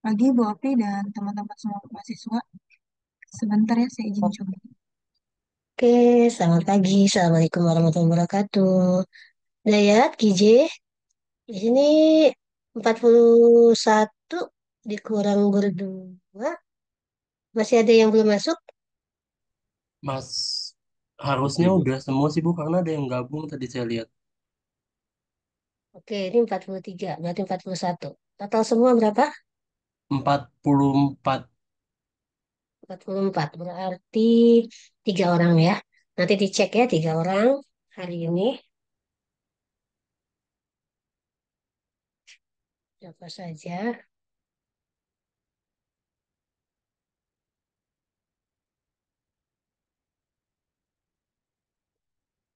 Pagi Bu Api dan teman-teman semua mahasiswa. Sebentar ya, saya izin coba. Oke, selamat pagi. Assalamualaikum warahmatullahi wabarakatuh. Dayat, KJ, di sini 41 dikurang berdua. Masih ada yang belum masuk? Mas, harusnya udah semua sih Bu, karena ada yang gabung tadi saya lihat. Oke, ini 43, berarti 41. Total semua berapa? 44. 44, berarti 3 orang ya. Nanti dicek ya, 3 orang hari ini. Siapa saja?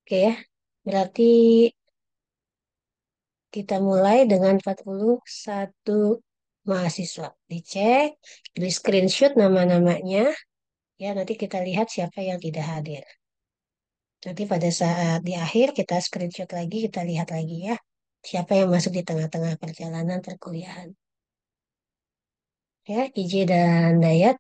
Oke ya, berarti kita mulai dengan 41 mahasiswa. Dicek, di screenshot nama-namanya. Ya, nanti kita lihat siapa yang tidak hadir. Nanti pada saat di akhir kita screenshot lagi, kita lihat lagi ya. Siapa yang masuk di tengah-tengah perjalanan perkuliahan. Ya, IJ dan Dayat.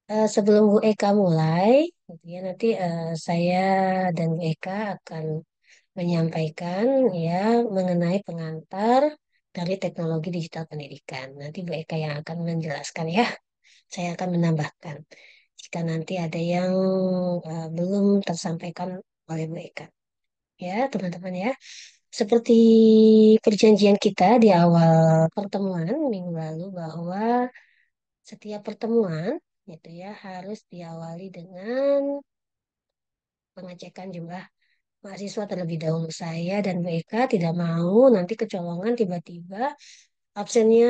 Sebelum Bu Eka mulai, gitu ya, nanti saya dan Bu Eka akan menyampaikan ya mengenai pengantar dari teknologi digital pendidikan. Nanti Bu Eka yang akan menjelaskan ya. Saya akan menambahkan jika nanti ada yang belum tersampaikan oleh Bu Eka. Ya, teman-teman ya. Seperti perjanjian kita di awal pertemuan minggu lalu bahwa setiap pertemuan itu ya harus diawali dengan pengecekan jumlah mahasiswa terlebih dahulu. Saya dan Bu Eka tidak mau nanti kecolongan tiba-tiba absennya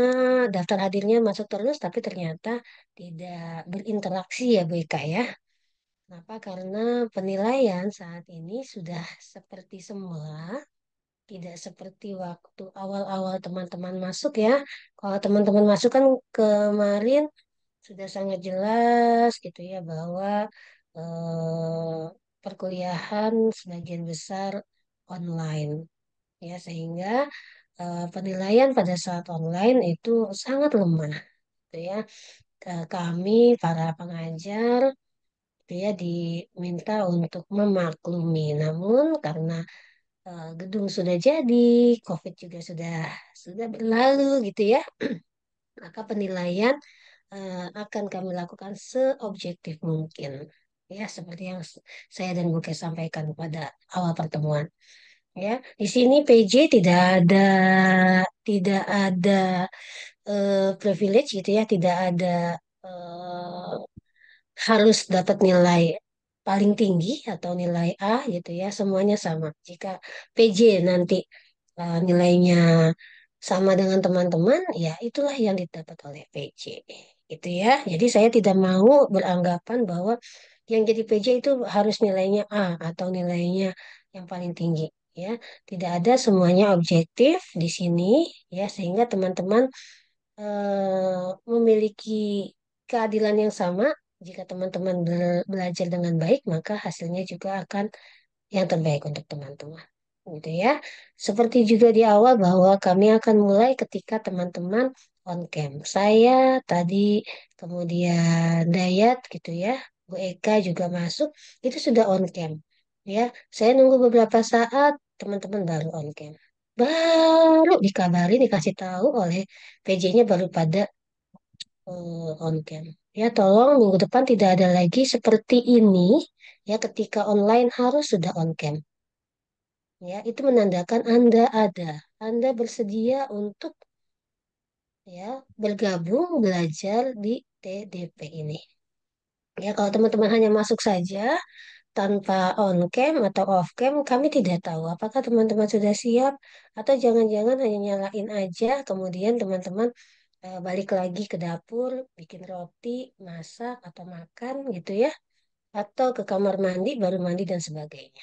daftar hadirnya masuk terus tapi ternyata tidak berinteraksi ya Bu Eka ya. Kenapa? Karena penilaian saat ini sudah seperti semula, tidak seperti waktu awal-awal teman-teman masuk ya. Kalau teman-teman masuk kan kemarin sudah sangat jelas gitu ya bahwa perkuliahan sebagian besar online ya sehingga penilaian pada saat online itu sangat lemah gitu ya. Kami para pengajar itu ya diminta untuk memaklumi. Namun karena gedung sudah jadi, COVID juga sudah berlalu gitu ya, maka penilaian akan kami lakukan seobjektif mungkin. Ya, seperti yang saya dan Buke sampaikan pada awal pertemuan. Ya, di sini PJ tidak ada privilege gitu ya, tidak ada eh, harus dapat nilai paling tinggi atau nilai A gitu ya, semuanya sama. Jika PJ nanti nilainya sama dengan teman-teman, ya itulah yang didapat oleh PJ. Gitu ya. Jadi saya tidak mau beranggapan bahwa yang jadi PJ itu harus nilainya A atau nilainya yang paling tinggi. Ya, tidak ada semuanya objektif di sini ya sehingga teman-teman memiliki keadilan yang sama. Jika teman-teman belajar dengan baik, maka hasilnya juga akan yang terbaik untuk teman-teman. Gitu ya. Seperti juga di awal bahwa kami akan mulai ketika teman-teman on cam. Saya tadi, kemudian Dayat gitu ya, Bu Eka juga masuk, itu sudah on cam. Ya, saya nunggu beberapa saat, teman-teman baru on cam. Baru dikabari, dikasih tahu oleh PJ-nya baru pada on cam. Ya, tolong minggu depan tidak ada lagi seperti ini. Ya, ketika online harus sudah on cam. Ya, itu menandakan Anda ada. Anda bersedia untuk ya bergabung belajar di TDP ini. Ya, kalau teman-teman hanya masuk saja tanpa on cam atau off cam, kami tidak tahu apakah teman-teman sudah siap atau jangan-jangan hanya nyalain aja, kemudian teman-teman balik lagi ke dapur, bikin roti, masak atau makan gitu ya, atau ke kamar mandi, baru mandi dan sebagainya.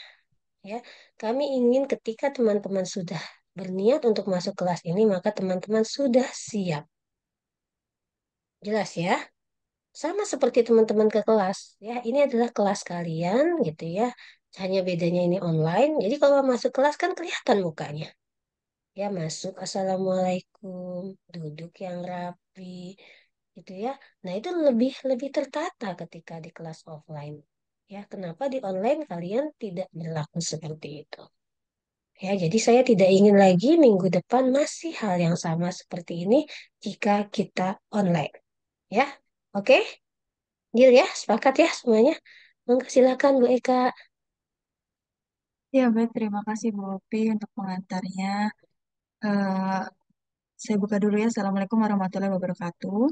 Ya, kami ingin ketika teman-teman sudah berniat untuk masuk kelas ini, maka teman-teman sudah siap. Jelas ya? Sama seperti teman-teman ke kelas. Ya, ini adalah kelas kalian gitu ya. Hanya bedanya ini online. Jadi kalau masuk kelas kan kelihatan mukanya. Ya, masuk. Assalamualaikum. Duduk yang rapi. gitu ya. Nah, itu lebih lebih tertata ketika di kelas offline. Ya, kenapa di online kalian tidak berlaku seperti itu? Ya, jadi saya tidak ingin lagi minggu depan masih hal yang sama seperti ini jika kita online. Ya, oke? Deal ya, sepakat ya semuanya. Monggo silakan Bu Eka. Ya, baik. Terima kasih Bu Opi untuk pengantarnya. Eh, saya buka dulu ya. Assalamualaikum warahmatullahi wabarakatuh.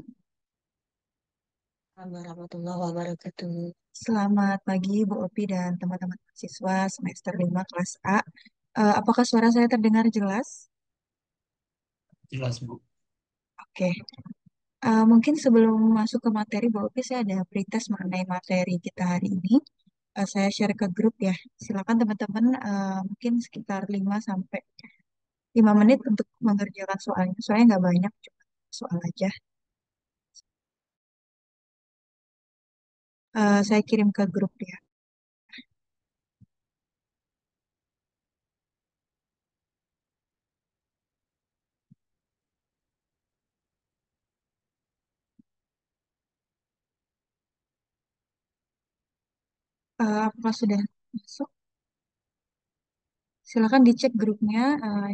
Warahmatullahi wabarakatuh. Selamat pagi Bu Opi dan teman-teman mahasiswa semester 5 kelas A. Apakah suara saya terdengar jelas? Jelas, Bu. Oke. Mungkin sebelum masuk ke materi Bu Opi, saya ada pretest mengenai materi kita hari ini. Saya share ke grup ya. Silakan teman-teman mungkin sekitar 5 sampai 5 menit untuk mengerjakan soalnya. Soalnya nggak banyak, cuma soal aja. Saya kirim ke grup ya. Apakah sudah masuk? Silakan dicek grupnya.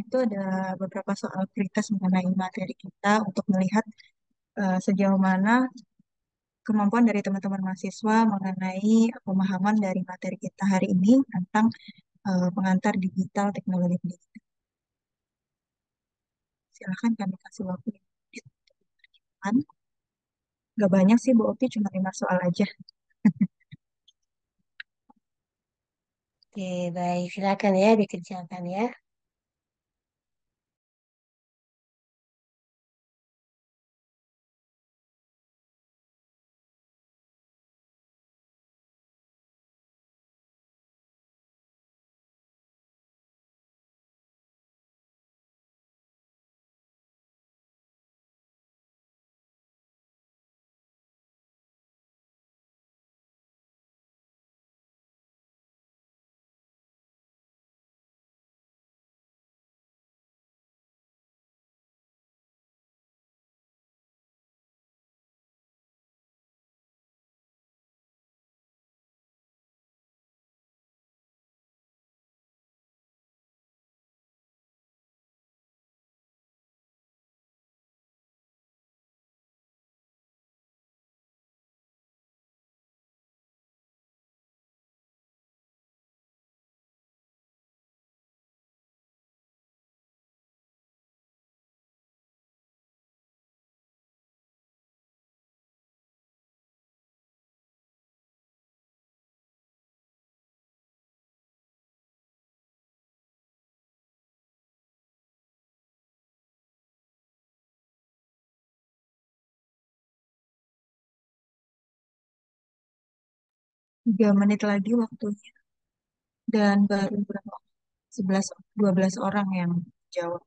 Itu ada beberapa soal pretest mengenai materi kita untuk melihat sejauh mana kemampuan dari teman-teman mahasiswa mengenai pemahaman dari materi kita hari ini tentang pengantar digital teknologi pendidikan. Silakan kami kasih waktu sedikit untuk mengerjakan. Nggak banyak sih Bu Opi, cuma 5 soal aja. Oke, baik. Silakan ya dikerjakan ya. Tiga menit lagi waktunya dan baru berapa? 11, 12 orang yang jawab.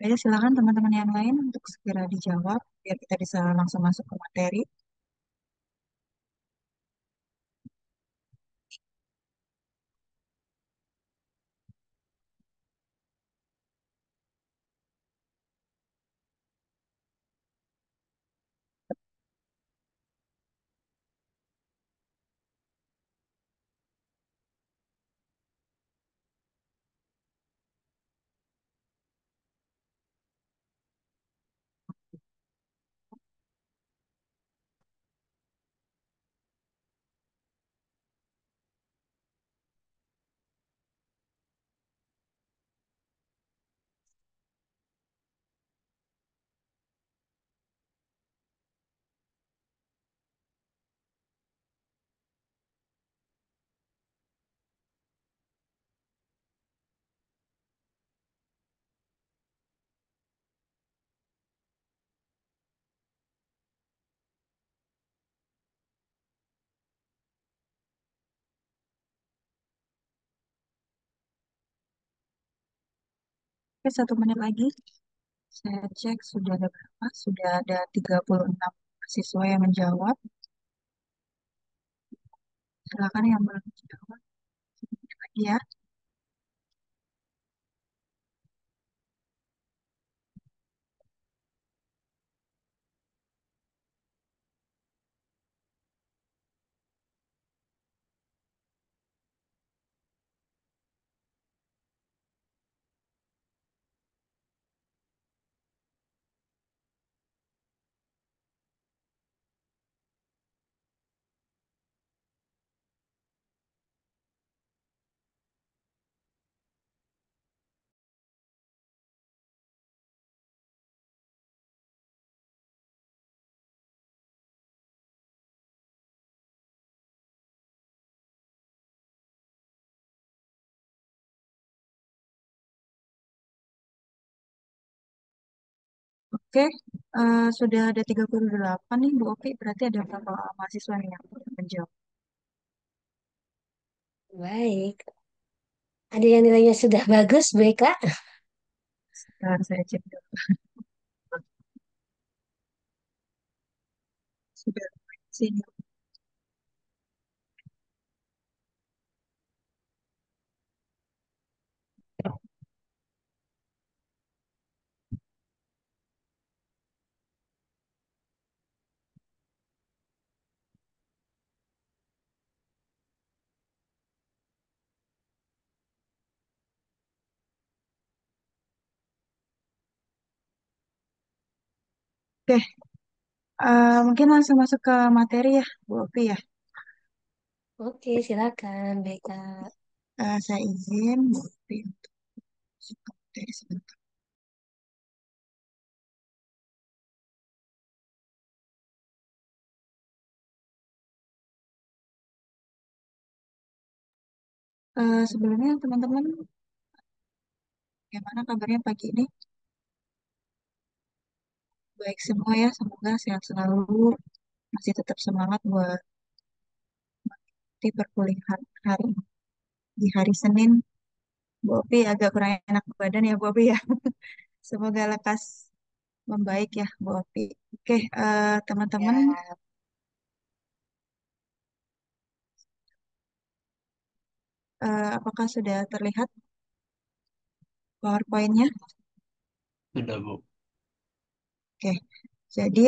Oke, silakan teman-teman yang lain untuk segera dijawab biar kita bisa langsung masuk ke materi. Oke, 1 menit lagi. Saya cek sudah ada berapa? Sudah ada 36 siswa yang menjawab. Silakan yang belum jawab lagi ya. Oke, sudah ada 38 nih Bu Opi, berarti ada berapa mahasiswa nih yang menjawab? Baik. Ada yang nilainya sudah bagus, BK? Sebentar saya cek dulu. Sudah sini. Oke, mungkin langsung masuk ke materi ya Bu Opi ya. Oke, silakan, BK. Saya izin Bu Opi untuk masuk ke materi sebentar. Sebelumnya teman-teman, gimana kabarnya pagi ini? Baik semua ya, semoga sehat selalu, masih tetap semangat buat di perkuliahan hari ini. Di hari Senin, Bu Opi agak kurang enak badan ya Bu Opi ya. Semoga lekas membaik ya Bu Opi. Oke, teman-teman, Ya, apakah sudah terlihat PowerPoint-nya? Sudah, Bu. Oke, jadi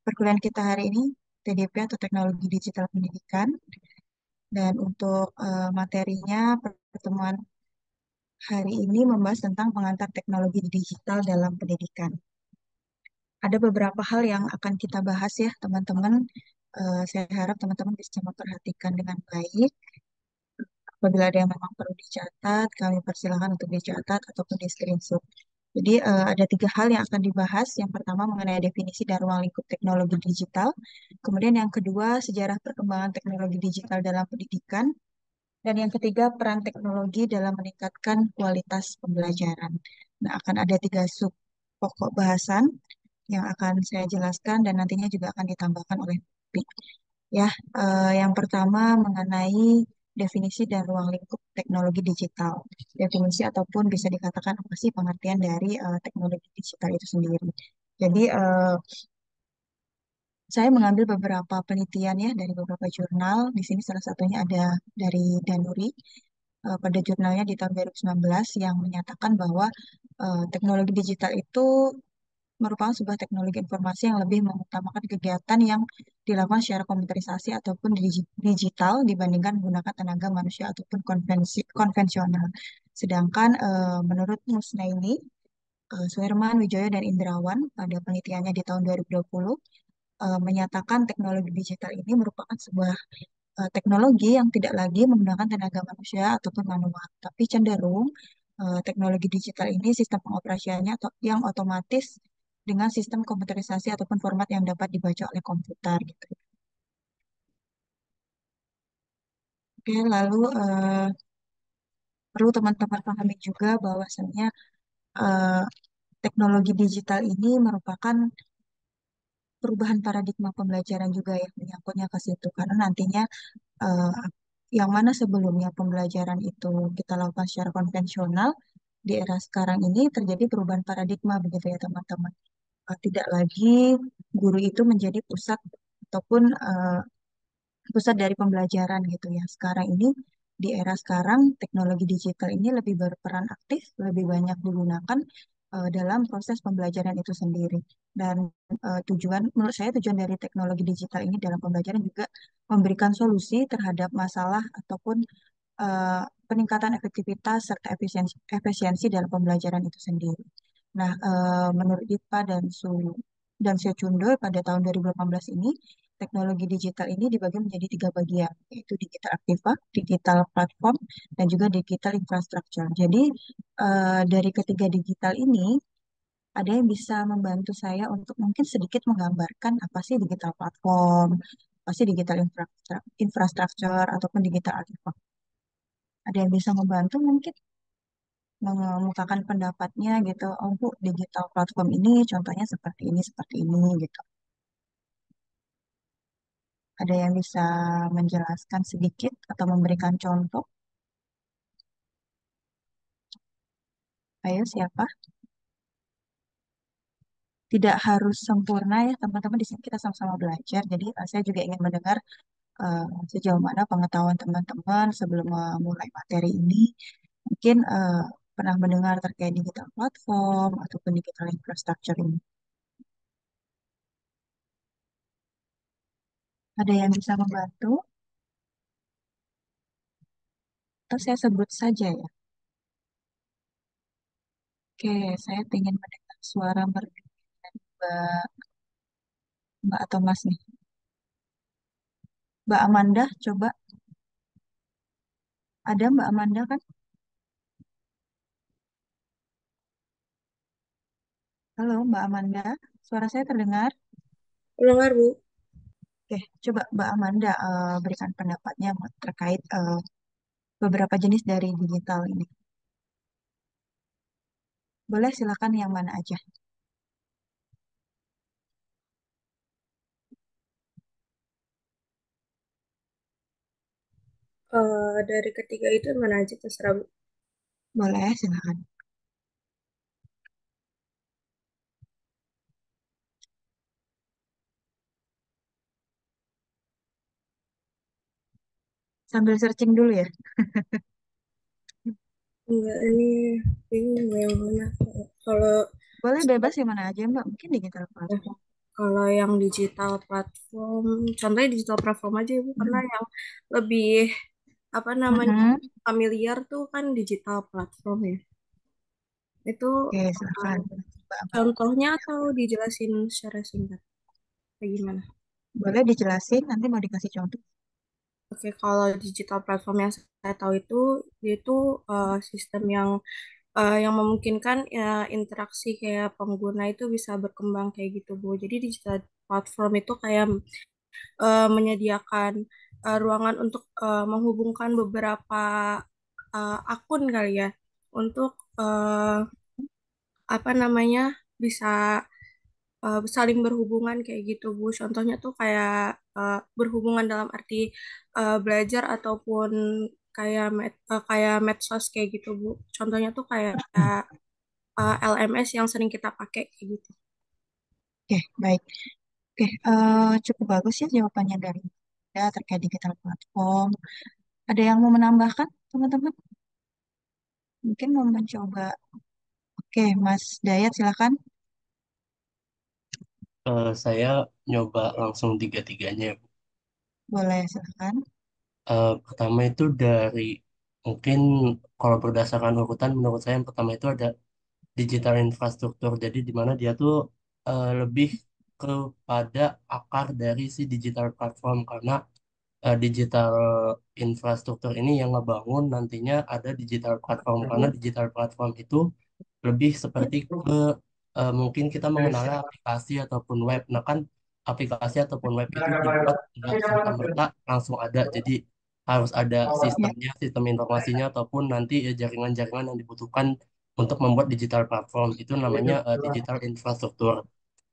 perkuliahan kita hari ini TDP atau Teknologi Digital Pendidikan, dan untuk materinya pertemuan hari ini membahas tentang pengantar teknologi digital dalam pendidikan. Ada beberapa hal yang akan kita bahas ya teman-teman. Saya harap teman-teman bisa memperhatikan dengan baik. Apabila ada yang memang perlu dicatat, kami persilahkan untuk dicatat ataupun di screenshot. Jadi ada tiga hal yang akan dibahas. Yang pertama mengenai definisi dan ruang lingkup teknologi digital. Kemudian yang kedua sejarah perkembangan teknologi digital dalam pendidikan. Dan yang ketiga peran teknologi dalam meningkatkan kualitas pembelajaran. Nah, akan ada tiga sub pokok bahasan yang akan saya jelaskan dan nantinya juga akan ditambahkan oleh Pik. Ya, yang pertama mengenai definisi dan ruang lingkup teknologi digital. Definisi ataupun bisa dikatakan apa sih pengertian dari teknologi digital itu sendiri. Jadi, saya mengambil beberapa penelitian ya dari beberapa jurnal. Di sini salah satunya ada dari Danuri pada jurnalnya di tahun 2019 yang menyatakan bahwa teknologi digital itu merupakan sebuah teknologi informasi yang lebih mengutamakan kegiatan yang dilakukan secara komputerisasi ataupun digital dibandingkan menggunakan tenaga manusia ataupun konvensional. Sedangkan menurut Musnaini, Suherman, Wijoyo, dan Indrawan pada penelitiannya di tahun 2020 menyatakan teknologi digital ini merupakan sebuah teknologi yang tidak lagi menggunakan tenaga manusia ataupun manual, tapi cenderung teknologi digital ini sistem pengoperasiannya atau yang otomatis dengan sistem komputerisasi ataupun format yang dapat dibaca oleh komputer gitu. Oke, lalu perlu teman-teman pahami juga bahwasannya eh, teknologi digital ini merupakan perubahan paradigma pembelajaran juga ya menyangkutnya ke situ karena nantinya eh, yang mana sebelumnya pembelajaran itu kita lakukan secara konvensional, di era sekarang ini terjadi perubahan paradigma begitu ya teman-teman. Tidak lagi guru itu menjadi pusat ataupun pusat dari pembelajaran gitu ya. Sekarang ini di era sekarang teknologi digital ini lebih berperan aktif, lebih banyak digunakan dalam proses pembelajaran itu sendiri. Dan menurut saya tujuan dari teknologi digital ini dalam pembelajaran juga memberikan solusi terhadap masalah ataupun eh, peningkatan efektivitas serta efisiensi dalam pembelajaran itu sendiri. Nah, menurut IPA dan Secundo pada tahun 2018 ini, teknologi digital ini dibagi menjadi tiga bagian, yaitu digital artifact, digital platform, dan juga digital infrastructure. Jadi, dari ketiga digital ini, ada yang bisa membantu saya untuk mungkin sedikit menggambarkan apa sih digital platform, apa sih digital infrastructure, ataupun digital artifact. Ada yang bisa membantu mungkin mengemukakan pendapatnya gitu. Oh, Bu, digital platform ini contohnya seperti ini gitu. Ada yang bisa menjelaskan sedikit atau memberikan contoh? Ayo, siapa? Tidak harus sempurna ya, teman-teman. Di sini kita sama-sama belajar. Jadi, saya juga ingin mendengar eh, sejauh mana pengetahuan teman-teman sebelum memulai materi ini. Mungkin pernah mendengar terkait digital platform ataupun digital infrastructure ini. Ada yang bisa membantu? Atau saya sebut saja ya. Oke, saya ingin mendengar suara merdu dari Mbak atau Mas nih. Mbak Amanda, coba. Ada Mbak Amanda kan? Halo Mbak Amanda, suara saya terdengar? Dengar, Bu. Oke, coba Mbak Amanda berikan pendapatnya terkait beberapa jenis dari digital ini. Boleh silakan yang mana aja. Dari ketiga itu mana aja terserah, Bu. Boleh, silakan. Sambil searching dulu ya. Enggak, ini bingung mau yang mana. Kalau Boleh bebas yang mana aja Mbak. Mungkin digital platform. kalau yang digital platform, contohnya digital platform aja, Bu, karena Hmm. yang lebih apa namanya Mm-mm. familiar tuh kan digital platform ya. Itu Oke, eh, silakan. Mbak Amanda. contohnya atau dijelasin secara singkat? Kayak gimana? Boleh dijelasin, nanti mau dikasih contoh. Oke, kalau digital platform yang saya tahu itu sistem yang memungkinkan ya, interaksi kayak pengguna itu bisa berkembang kayak gitu, Bu. Jadi digital platform itu kayak menyediakan ruangan untuk menghubungkan beberapa akun kali ya untuk apa namanya bisa saling berhubungan kayak gitu, Bu. Contohnya tuh kayak berhubungan dalam arti belajar ataupun kayak medsos kayak gitu, Bu. Contohnya tuh kayak LMS yang sering kita pakai kayak gitu. Oke, baik. Oke, cukup bagus ya jawabannya dari Anda terkait digital platform. Ada yang mau menambahkan, teman-teman? Mungkin mau mencoba. Oke, Mas Dayat, silakan. Saya nyoba langsung tiga-tiganya, Bu. Boleh, silakan. Pertama itu dari mungkin kalau berdasarkan urutan menurut saya yang pertama itu ada digital infrastruktur. Jadi di mana dia tuh lebih kepada akar dari si digital platform karena digital infrastruktur ini yang ngebangun nantinya ada digital platform karena digital platform itu lebih seperti ke mungkin kita mengenalnya aplikasi ataupun web. Nah kan aplikasi ataupun web itu dibuat nggak serta-merta langsung ada. Jadi harus ada Ya, sistemnya, sistem informasinya ataupun nanti jaringan-jaringan yang dibutuhkan untuk membuat digital platform. Itu namanya digital infrastruktur.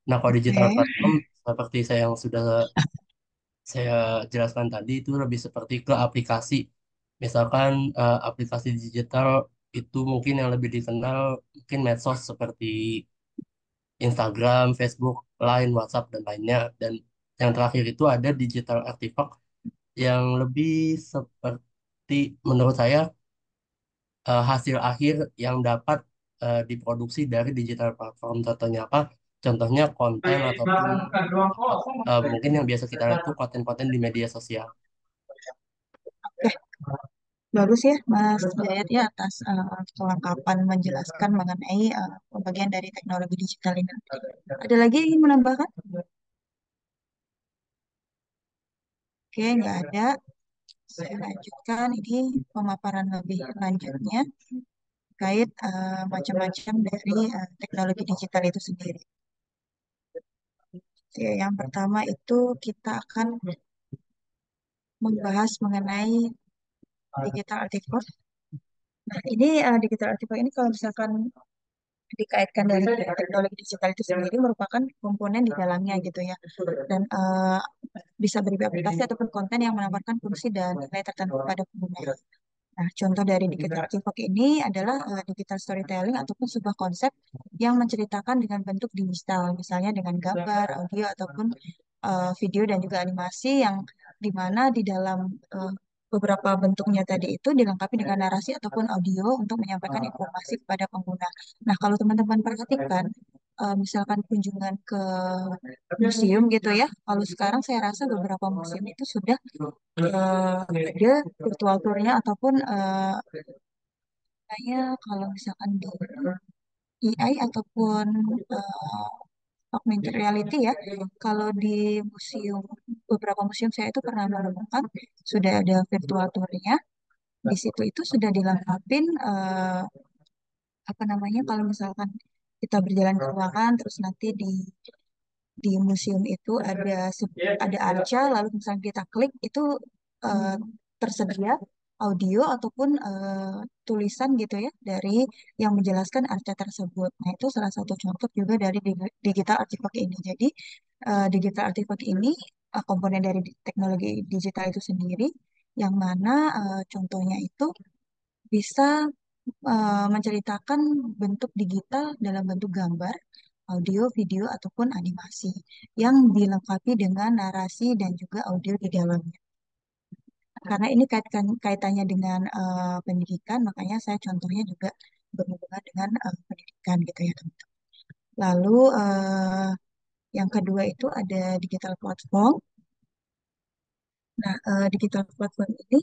Nah kalau digital oke. platform seperti saya yang sudah saya jelaskan tadi itu lebih seperti ke aplikasi. Misalkan aplikasi digital itu mungkin yang lebih dikenal mungkin medsos seperti Instagram, Facebook, Line, WhatsApp dan lainnya. Dan yang terakhir itu ada digital artifact. yang lebih seperti menurut saya hasil akhir yang dapat diproduksi dari digital platform. Contohnya apa? Contohnya konten ataupun apa? Mungkin yang biasa kita lihat tuh konten-konten di media sosial. Oke, bagus ya Mas Dayat ya atas kelengkapan menjelaskan mengenai pembagian dari teknologi digital ini. Ada lagi yang ingin menambahkan? Oke, nggak ada. Saya lanjutkan ini pemaparan lebih lanjutnya terkait macam-macam dari teknologi digital itu sendiri. Oke, yang pertama itu kita akan membahas mengenai digital artifact. Nah, ini digital artifact ini kalau misalkan dikaitkan dari teknologi digital itu sendiri merupakan komponen di dalamnya gitu ya. Dan bisa berupa aplikasi ataupun konten yang menawarkan fungsi dan nilai tertentu pada pengguna. Nah, contoh dari digital artwork ini adalah digital storytelling ataupun sebuah konsep yang menceritakan dengan bentuk digital, misalnya dengan gambar, audio, ataupun video dan juga animasi yang dimana di dalam beberapa bentuknya tadi itu dilengkapi dengan narasi ataupun audio untuk menyampaikan informasi kepada pengguna. Nah, kalau teman-teman perhatikan, misalkan kunjungan ke museum gitu ya, kalau sekarang saya rasa beberapa museum itu sudah ada virtual tour-nya ataupun kayak kalau misalkan di AI ataupun augmented reality ya. Kalau di museum beberapa museum saya itu pernah menemukan sudah ada virtual tour-nya. Di situ itu sudah dilengkapin apa namanya kalau misalkan kita berjalan ke ruangan terus nanti di museum itu ada arca lalu misalnya kita klik itu eh, tersedia audio ataupun tulisan gitu ya dari yang menjelaskan arca tersebut. Nah, itu salah satu contoh juga dari digital artifact ini. Jadi digital artifact ini komponen dari teknologi digital itu sendiri yang mana contohnya itu bisa menceritakan bentuk digital dalam bentuk gambar, audio, video, ataupun animasi yang dilengkapi dengan narasi dan juga audio di dalamnya. Karena ini kaitannya dengan pendidikan, makanya saya contohnya juga berhubungan dengan pendidikan gitu ya teman-teman. Lalu yang kedua itu ada digital platform. Nah, digital platform ini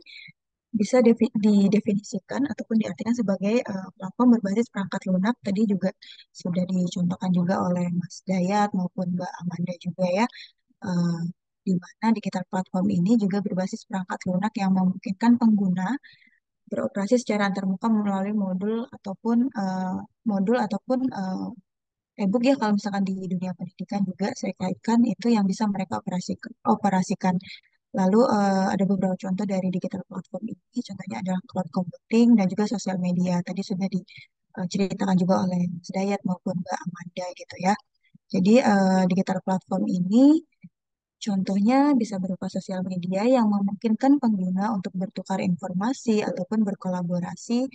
bisa didefinisikan ataupun diartikan sebagai platform berbasis perangkat lunak. Tadi juga sudah dicontohkan juga oleh Mas Dayat maupun Mbak Amanda juga ya, eh, di mana digital platform ini juga berbasis perangkat lunak yang memungkinkan pengguna beroperasi secara antarmuka melalui modul ataupun e-book ya kalau misalkan di dunia pendidikan juga saya kaitkan itu yang bisa mereka operasikan. Lalu ada beberapa contoh dari digital platform ini, contohnya adalah cloud computing dan juga sosial media. Tadi sudah diceritakan juga oleh Mas Dayat maupun Mbak Amanda gitu ya. Jadi digital platform ini contohnya bisa berupa sosial media yang memungkinkan pengguna untuk bertukar informasi ataupun berkolaborasi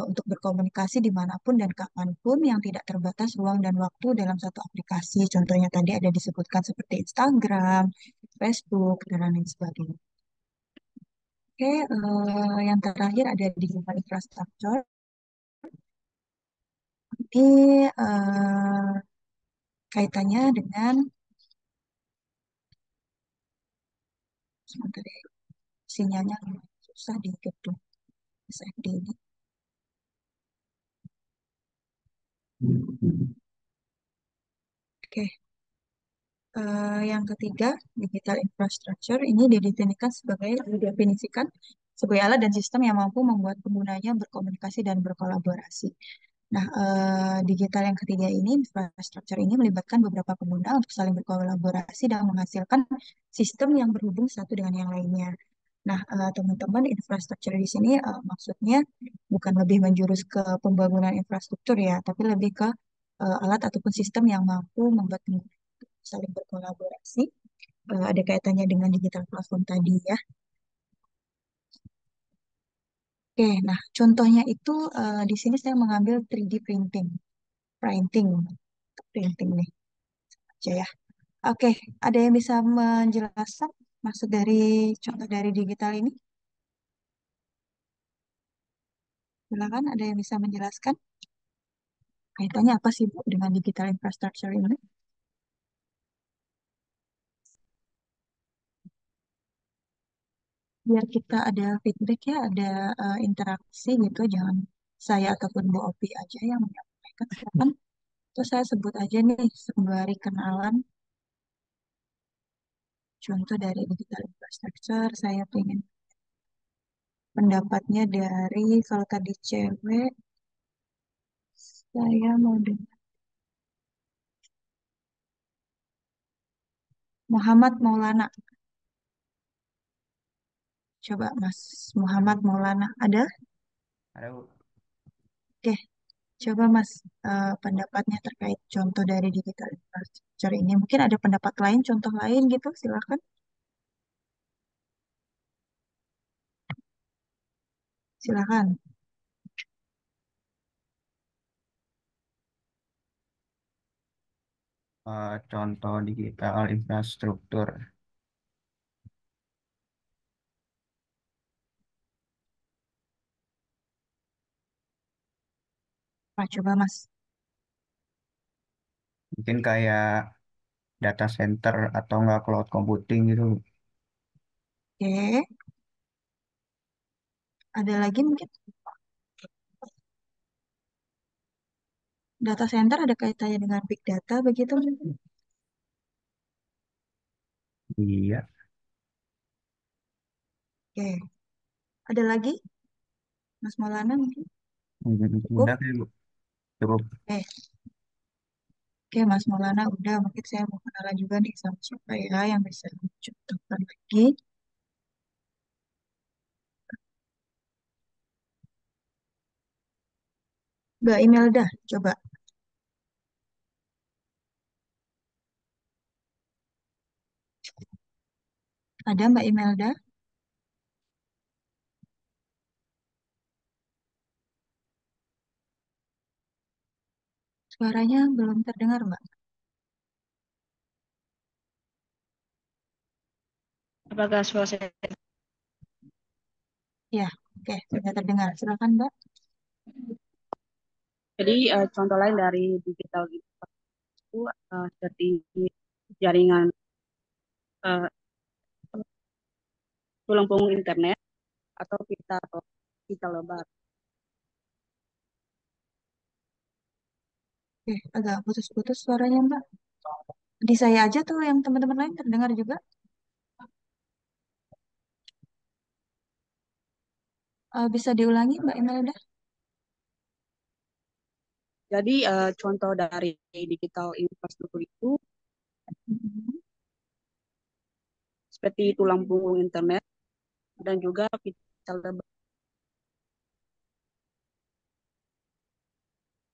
untuk berkomunikasi dimanapun dan kapanpun yang tidak terbatas ruang dan waktu dalam satu aplikasi. Contohnya tadi ada disebutkan seperti Instagram, Facebook, dan lain sebagainya. Oke, yang terakhir ada digital infrastructure. Ini kaitannya dengan sebentar ya, sinyalnya susah di gedung SFD ini. Oke, yang ketiga, digital infrastructure ini didefinisikan sebagai alat dan sistem yang mampu membuat penggunanya berkomunikasi dan berkolaborasi. Nah, digital yang ketiga ini, infrastructure ini melibatkan beberapa pengguna untuk saling berkolaborasi dan menghasilkan sistem yang berhubung satu dengan yang lainnya. Nah, teman-teman, infrastruktur di sini maksudnya bukan lebih menjurus ke pembangunan infrastruktur ya, tapi lebih ke alat ataupun sistem yang mampu membuat pengguna saling berkolaborasi. Ada kaitannya dengan digital platform tadi ya. Oke, nah contohnya itu di sini saya mengambil 3D printing, printing, printing nih aja ya. Oke, ada yang bisa menjelaskan maksud dari contoh dari digital ini? Silakan, ada yang bisa menjelaskan kaitannya apa sih Bu dengan digital infrastructure ini? Biar kita ada feedback ya, ada interaksi gitu, jangan saya ataupun Bu Opi aja yang menyampaikan. Silakan, terus saya sebut aja nih sembari kenalan contoh dari digital infrastructure. Saya pengen pendapatnya dari kalau tadi cewek, saya mau dengar Muhammad Maulana. Coba Mas Muhammad Maulana ada? Ada, Bu. Oke, coba Mas pendapatnya terkait contoh dari digital infrastructure ini. Mungkin ada pendapat lain, contoh lain gitu, silakan. Silakan. Contoh digital infrastruktur. Pak, coba Mas. Mungkin kayak data center atau enggak cloud computing gitu. Oke, ada lagi mungkin data center ada kaitannya dengan big data begitu mungkin. Iya, Oke, ada lagi Mas Maulana mungkin cukup. udah kayak Bu. Cukup. Eh, oke Mas Maulana udah mungkin saya mau kenalan juga nih sama siapa ya yang bisa mencontohkan lagi. Mbak Imelda, coba ada Mbak Imelda? Suaranya belum terdengar Mbak. Apakah suara saya? Ya, oke sudah terdengar. Silakan Mbak. Jadi contoh lain dari digital itu seperti jaringan eh, tulang punggung internet atau pita atau pita lebar. Oke, agak putus-putus suaranya Mbak. Di saya aja tuh yang teman-teman lain terdengar juga. Bisa diulangi Mbak Imelda? Jadi contoh dari digital infrastruktur itu Mhm. seperti tulang punggung internet dan juga pita lebar.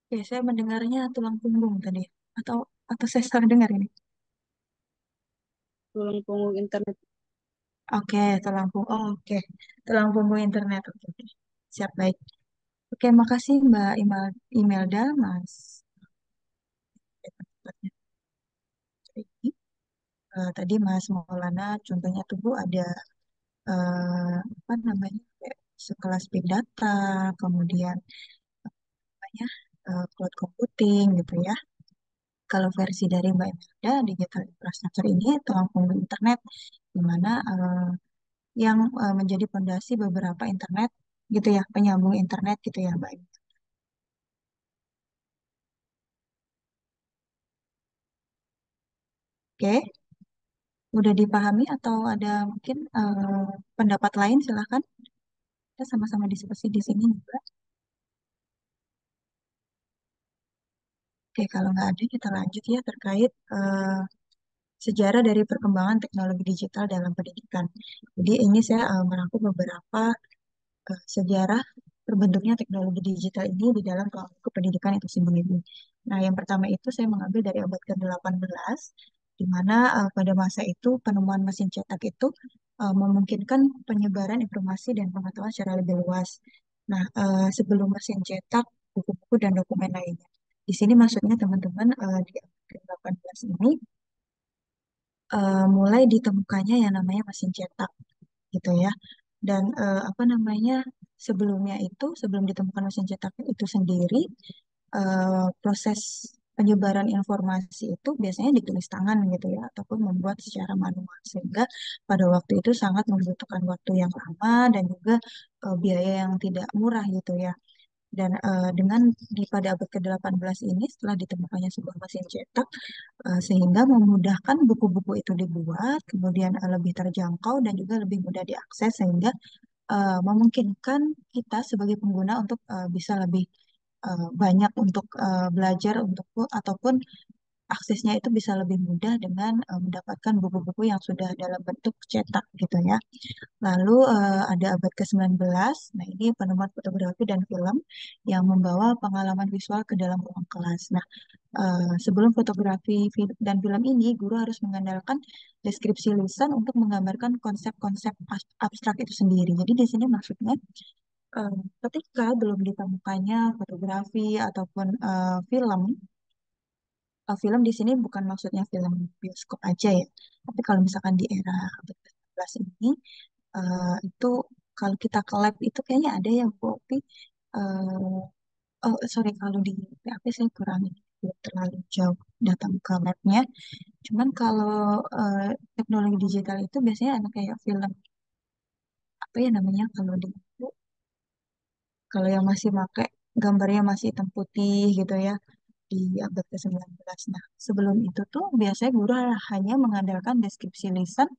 Oke, saya mendengarnya tulang punggung tadi. Atau saya salah dengar ini? Tulang punggung internet. Oke, tulang punggung. Oh, oke, tulang punggung internet. Oke, oke. Siap baik. Oke, makasih Mbak Imelda, Mas. Tadi Mas Maulana, contohnya tuh Bu ada apa namanya kayak sekelas big data, kemudian banyak cloud computing gitu ya. Kalau versi dari Mbak Imelda, digital infrastructure ini tulang punggung internet, di mana yang menjadi fondasi beberapa internet gitu ya, penyambung internet gitu ya, Mbak. Oke, udah dipahami atau ada mungkin pendapat lain silahkan. Kita sama-sama diskusi di sini juga. Oke, kalau nggak ada kita lanjut ya terkait sejarah dari perkembangan teknologi digital dalam pendidikan. Jadi ini saya merangkum beberapa sejarah terbentuknya teknologi digital ini di dalam kelompok kependidikan itu sendiri. Nah, yang pertama itu saya mengambil dari abad ke-18, di mana pada masa itu penemuan mesin cetak itu memungkinkan penyebaran informasi dan pengetahuan secara lebih luas. Nah, sebelum mesin cetak, buku-buku dan dokumen lainnya. Di sini maksudnya teman-teman di abad ke-18 ini mulai ditemukannya yang namanya mesin cetak gitu ya. Dan apa namanya, sebelumnya itu, sebelum ditemukan mesin cetak itu sendiri, proses penyebaran informasi itu biasanya ditulis tangan gitu ya, ataupun membuat secara manual, sehingga pada waktu itu sangat membutuhkan waktu yang lama dan juga biaya yang tidak murah gitu ya. Dan dengan pada abad ke-18 ini, setelah ditemukannya sebuah mesin cetak, sehingga memudahkan buku-buku itu dibuat, kemudian lebih terjangkau dan juga lebih mudah diakses, sehingga memungkinkan kita sebagai pengguna untuk bisa lebih banyak untuk belajar untuk ataupun aksesnya itu bisa lebih mudah dengan mendapatkan buku-buku yang sudah dalam bentuk cetak gitu ya. Lalu ada abad ke-19, nah ini penemuan fotografi dan film yang membawa pengalaman visual ke dalam ruang kelas. Nah, sebelum fotografi dan film ini, guru harus mengandalkan deskripsi lisan untuk menggambarkan konsep-konsep abstrak itu sendiri. Jadi di sini maksudnya eh, ketika belum ditemukannya fotografi ataupun film, film di sini bukan maksudnya film bioskop aja ya. Tapi kalau misalkan di era abad ke-19 ini, itu kalau kita ke lab itu kayaknya ada ya Bu Opi. Eh, oh sorry, kalau di PAP saya kurang belum terlalu jauh datang ke labnya. Cuman kalau eh, teknologi digital itu biasanya ada kayak film, apa ya namanya, kalau yang masih pakai gambarnya masih hitam putih gitu ya, di abad ke-19. Nah, sebelum itu tuh biasanya guru hanya mengandalkan deskripsi lisan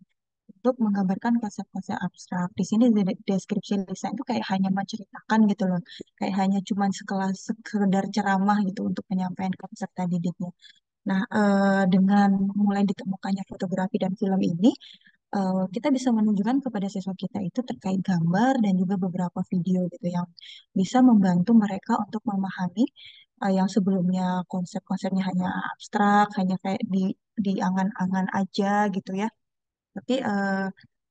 untuk menggambarkan konsep-konsep abstrak. Di sini deskripsi lisan itu kayak hanya menceritakan gitu loh. Kayak hanya cuman sekedar ceramah gitu untuk penyampaian konsep tadi didiknya. Nah, dengan mulai ditemukannya fotografi dan film ini, kita bisa menunjukkan kepada siswa kita itu terkait gambar dan juga beberapa video gitu yang bisa membantu mereka untuk memahami yang sebelumnya konsep-konsepnya hanya abstrak, hanya kayak di angan-angan aja gitu ya. Tapi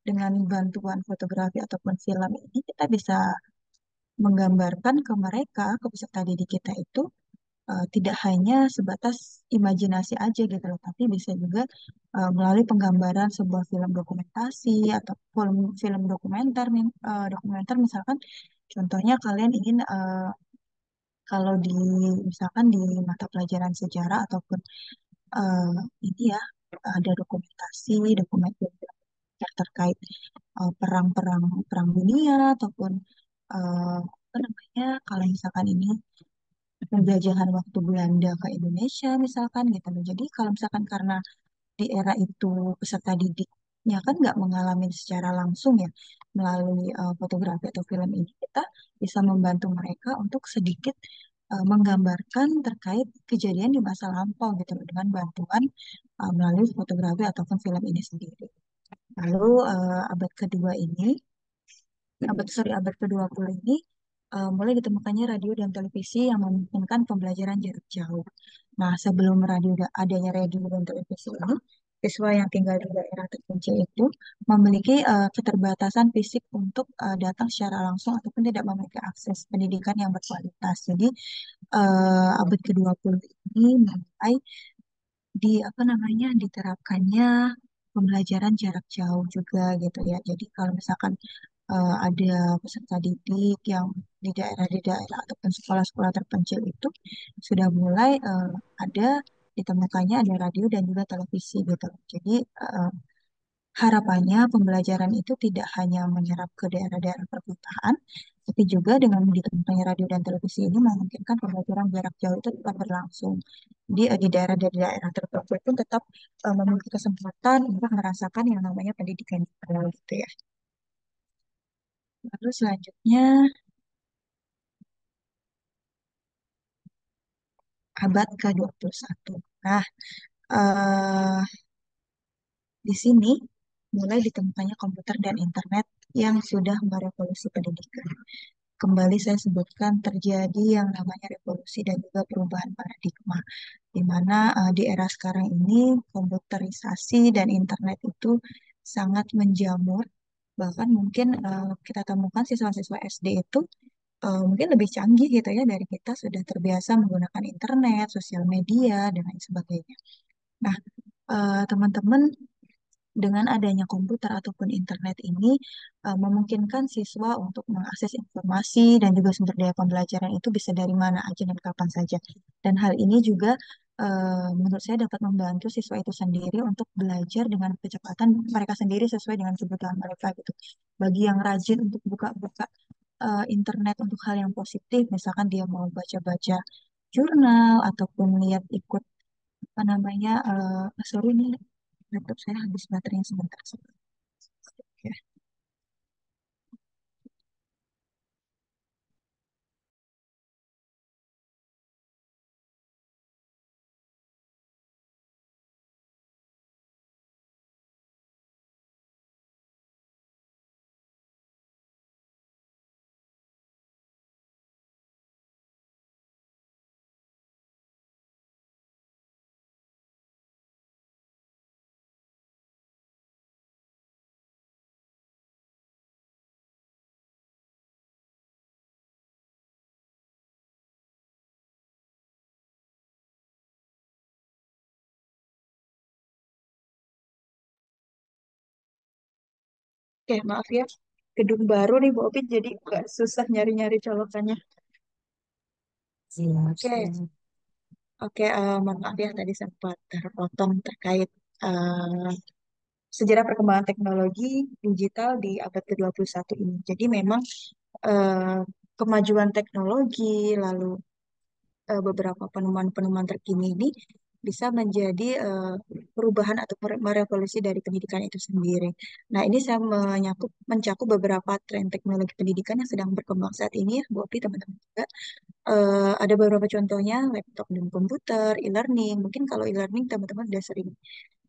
dengan bantuan fotografi ataupun film ini kita bisa menggambarkan ke mereka, ke peserta didik kita itu tidak hanya sebatas imajinasi aja gitu loh, tapi bisa juga melalui penggambaran sebuah film dokumentasi atau film dokumenter, dokumenter misalkan, contohnya kalian ingin kalau di misalkan di mata pelajaran sejarah ataupun eh, ini ya, ada dokumentasi, dokumen yang terkait perang-perang perang dunia ataupun apa namanya, kalau misalkan ini penjajahan waktu Belanda ke Indonesia misalkan gitu loh. Jadi kalau misalkan karena di era itu peserta didiknya kan nggak mengalami secara langsung ya, melalui fotografi atau film ini kita bisa membantu mereka untuk sedikit menggambarkan terkait kejadian di masa lampau gitu loh, dengan bantuan melalui fotografi ataupun film ini sendiri. Lalu abad kedua ini, abad ke-20 ini, mulai ditemukannya radio dan televisi yang memungkinkan pembelajaran jarak jauh. Nah, sebelum adanya radio dan televisi ini, siswa yang tinggal di daerah terpencil itu memiliki keterbatasan fisik untuk datang secara langsung ataupun tidak memiliki akses pendidikan yang berkualitas. Jadi, abad ke-20 ini mulai apa namanya, diterapkannya pembelajaran jarak jauh juga gitu ya. Jadi kalau misalkan ada peserta didik yang di daerah ataupun sekolah-sekolah terpencil itu sudah mulai ada ditemukannya ada radio dan juga televisi gitu. Jadi harapannya pembelajaran itu tidak hanya menyerap ke daerah-daerah perkotaan, tapi juga dengan ditemukannya radio dan televisi ini memungkinkan pembelajaran jarak jauh itu tetap berlangsung. Jadi di daerah terpencil pun tetap memiliki kesempatan untuk merasakan yang namanya pendidikan gitu ya. Lalu selanjutnya abad ke-21. Nah, eh, di sini mulai ditemukannya komputer dan internet yang sudah merevolusi pendidikan. Kembali saya sebutkan terjadi yang namanya revolusi dan juga perubahan paradigma, di mana di era sekarang ini komputerisasi dan internet itu sangat menjamur. Bahkan mungkin kita temukan siswa-siswa SD itu mungkin lebih canggih gitu ya dari kita, sudah terbiasa menggunakan internet, sosial media, dan lain sebagainya. Nah, teman-teman, Dengan adanya komputer ataupun internet ini memungkinkan siswa untuk mengakses informasi dan juga sumber daya pembelajaran itu bisa dari mana aja dan kapan saja. Dan hal ini juga menurut saya dapat membantu siswa itu sendiri untuk belajar dengan kecepatan mereka sendiri sesuai dengan kebutuhan mereka gitu. Bagi yang rajin untuk buka-buka internet untuk hal yang positif, misalkan dia mau baca-baca jurnal ataupun lihat ikut apa namanya, sorry nih laptop saya habis baterainya sebentar. Ya. Oke, maaf ya. Gedung baru nih Bu Opi, jadi agak susah nyari-nyari colokannya. Siap, Oke, siap. oke, mohon maaf ya tadi sempat terpotong terkait eh, sejarah perkembangan teknologi digital di abad ke-21 ini. Jadi memang eh, kemajuan teknologi, lalu beberapa penemuan-penemuan terkini ini bisa menjadi perubahan atau merevolusi dari pendidikan itu sendiri. Nah, ini saya mencakup beberapa tren teknologi pendidikan yang sedang berkembang saat ini ya, Bu Opi, teman-teman juga. Ada beberapa contohnya, laptop dan komputer, e-learning. Mungkin kalau e-learning teman-teman sudah sering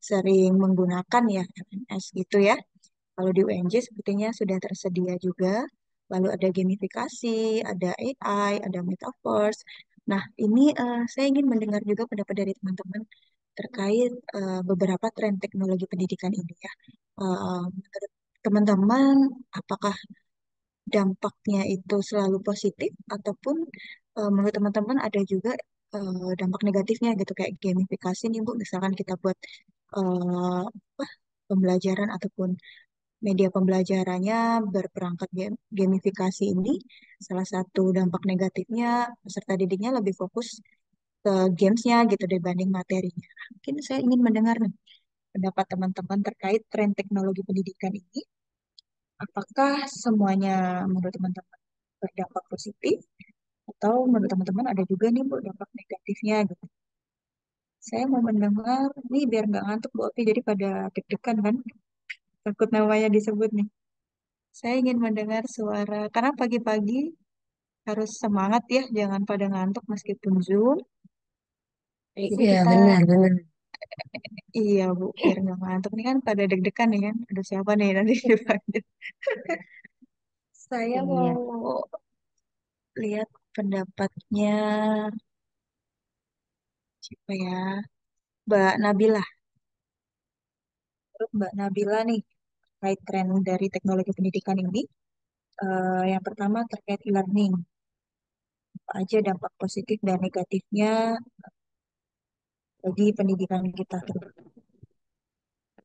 sering menggunakan ya, LMS gitu ya. Kalau di UNJ sepertinya sudah tersedia juga. Lalu ada gamifikasi, ada AI, ada metaverse. Nah, ini saya ingin mendengar juga pendapat dari teman-teman terkait beberapa tren teknologi pendidikan ini ya. Menurut teman-teman, apakah dampaknya itu selalu positif ataupun menurut teman-teman ada juga dampak negatifnya gitu kayak gamifikasi nih Bu, misalkan kita buat apa, pembelajaran ataupun media pembelajarannya berperangkat gamifikasi ini, salah satu dampak negatifnya peserta didiknya lebih fokus ke gamesnya gitu dibanding materinya. Mungkin saya ingin mendengar nih pendapat teman-teman terkait tren teknologi pendidikan ini. Apakah semuanya menurut teman-teman berdampak positif atau menurut teman-teman ada juga nih Bu dampak negatifnya gitu. Saya mau mendengar nih biar nggak ngantuk Bu Opi jadi pada deg-degan kan takut namanya disebut nih. Saya ingin mendengar suara, karena pagi-pagi harus semangat ya, jangan pada ngantuk meskipun Zoom. Jadi Iya, kita, benar, benar. iya Bu, biar nggak ngantuk. Ini kan pada deg-degan nih kan, aduh siapa nih nanti dipanggil. Saya Iya. mau lihat pendapatnya, siapa ya, Mbak Nabila. Menurut Mbak Nabila nih, terkait tren dari teknologi pendidikan ini, yang pertama terkait e-learning. Apa aja dampak positif dan negatifnya bagi pendidikan kita ke depan.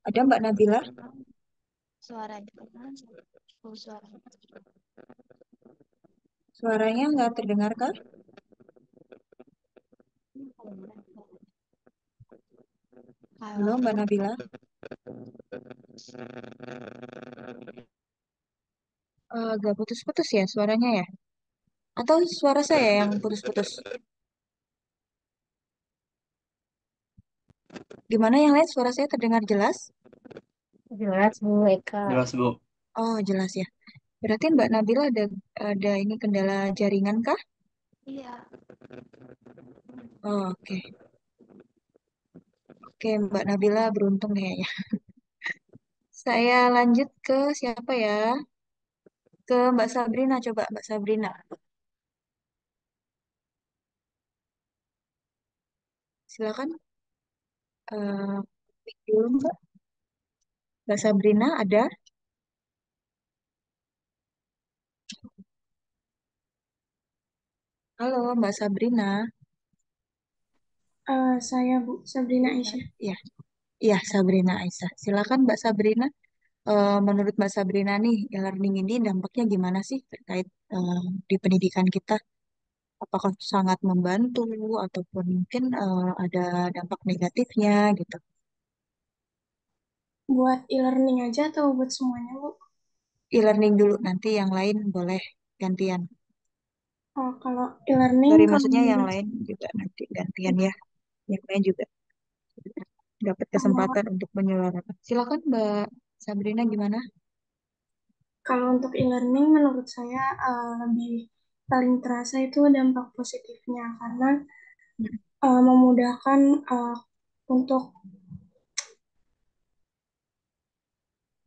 Ada Mbak Nabila? Suaranya nggak terdengar kah? Halo Mbak Nabila? Agak putus-putus ya suaranya ya? Atau suara saya yang putus-putus? Gimana yang lain suara saya terdengar jelas? Jelas, Bu Eka. Jelas, Bu. Oh jelas ya. Berarti Mbak Nabila ada ini kendala jaringan kah? Oh, oke. Oke Mbak Nabila beruntung deh ya. Saya lanjut ke siapa ya? Ke Mbak Sabrina, coba Mbak Sabrina. Silakan. eh dulu Mbak. Mbak Sabrina ada? Halo Mbak Sabrina. Saya Bu Sabrina Aisyah. Ya. Iya, Sabrina Aisyah. Silakan Mbak Sabrina. Menurut Mbak Sabrina nih, e-learning ini dampaknya gimana sih terkait di pendidikan kita? Apakah sangat membantu ataupun mungkin ada dampak negatifnya gitu? Buat e-learning aja atau buat semuanya, Bu? E-learning dulu, nanti yang lain boleh gantian. Oh, kalau e-learning, Sorry, kalau maksudnya yang menurut lain juga nanti gantian ya. Yang lain juga dapat kalau, kesempatan untuk menyuarakan. Silakan Mbak Sabrina gimana? kalau untuk e-learning, menurut saya lebih paling terasa itu dampak positifnya karena Hmm. memudahkan uh, untuk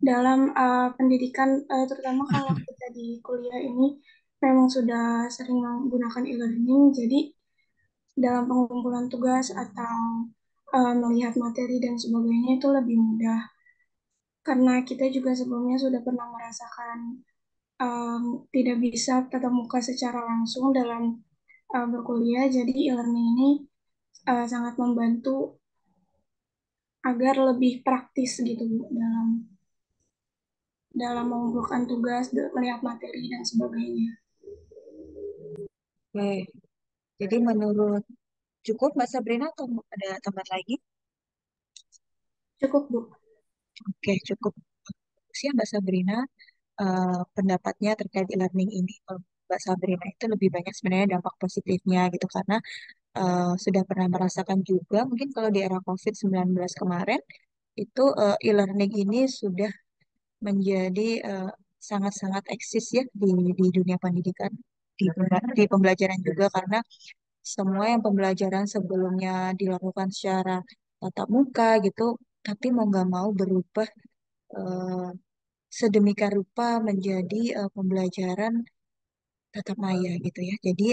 dalam pendidikan, terutama kalau kita di kuliah ini memang sudah sering menggunakan e-learning, jadi dalam pengumpulan tugas atau melihat materi dan sebagainya itu lebih mudah. Karena kita juga sebelumnya sudah pernah merasakan um, tidak bisa tatap muka secara langsung dalam berkuliah, jadi e-learning ini sangat membantu agar lebih praktis gitu Bu, dalam dalam mengumpulkan tugas, melihat materi dan sebagainya. Oke, jadi menurut cukup Mbak Sabrina atau ada tambahan lagi? Cukup Bu. Oke, cukup sih Mbak Sabrina pendapatnya terkait e-learning ini. Kalau Mbak Sabrina itu lebih banyak sebenarnya dampak positifnya gitu karena sudah pernah merasakan juga mungkin kalau di era COVID-19 kemarin itu e-learning ini sudah menjadi sangat-sangat eksis ya di dunia pendidikan, di pembelajaran juga karena semua yang pembelajaran sebelumnya dilakukan secara tatap muka gitu, tapi mau nggak mau berubah eh, sedemikian rupa menjadi pembelajaran tatap maya gitu ya. Jadi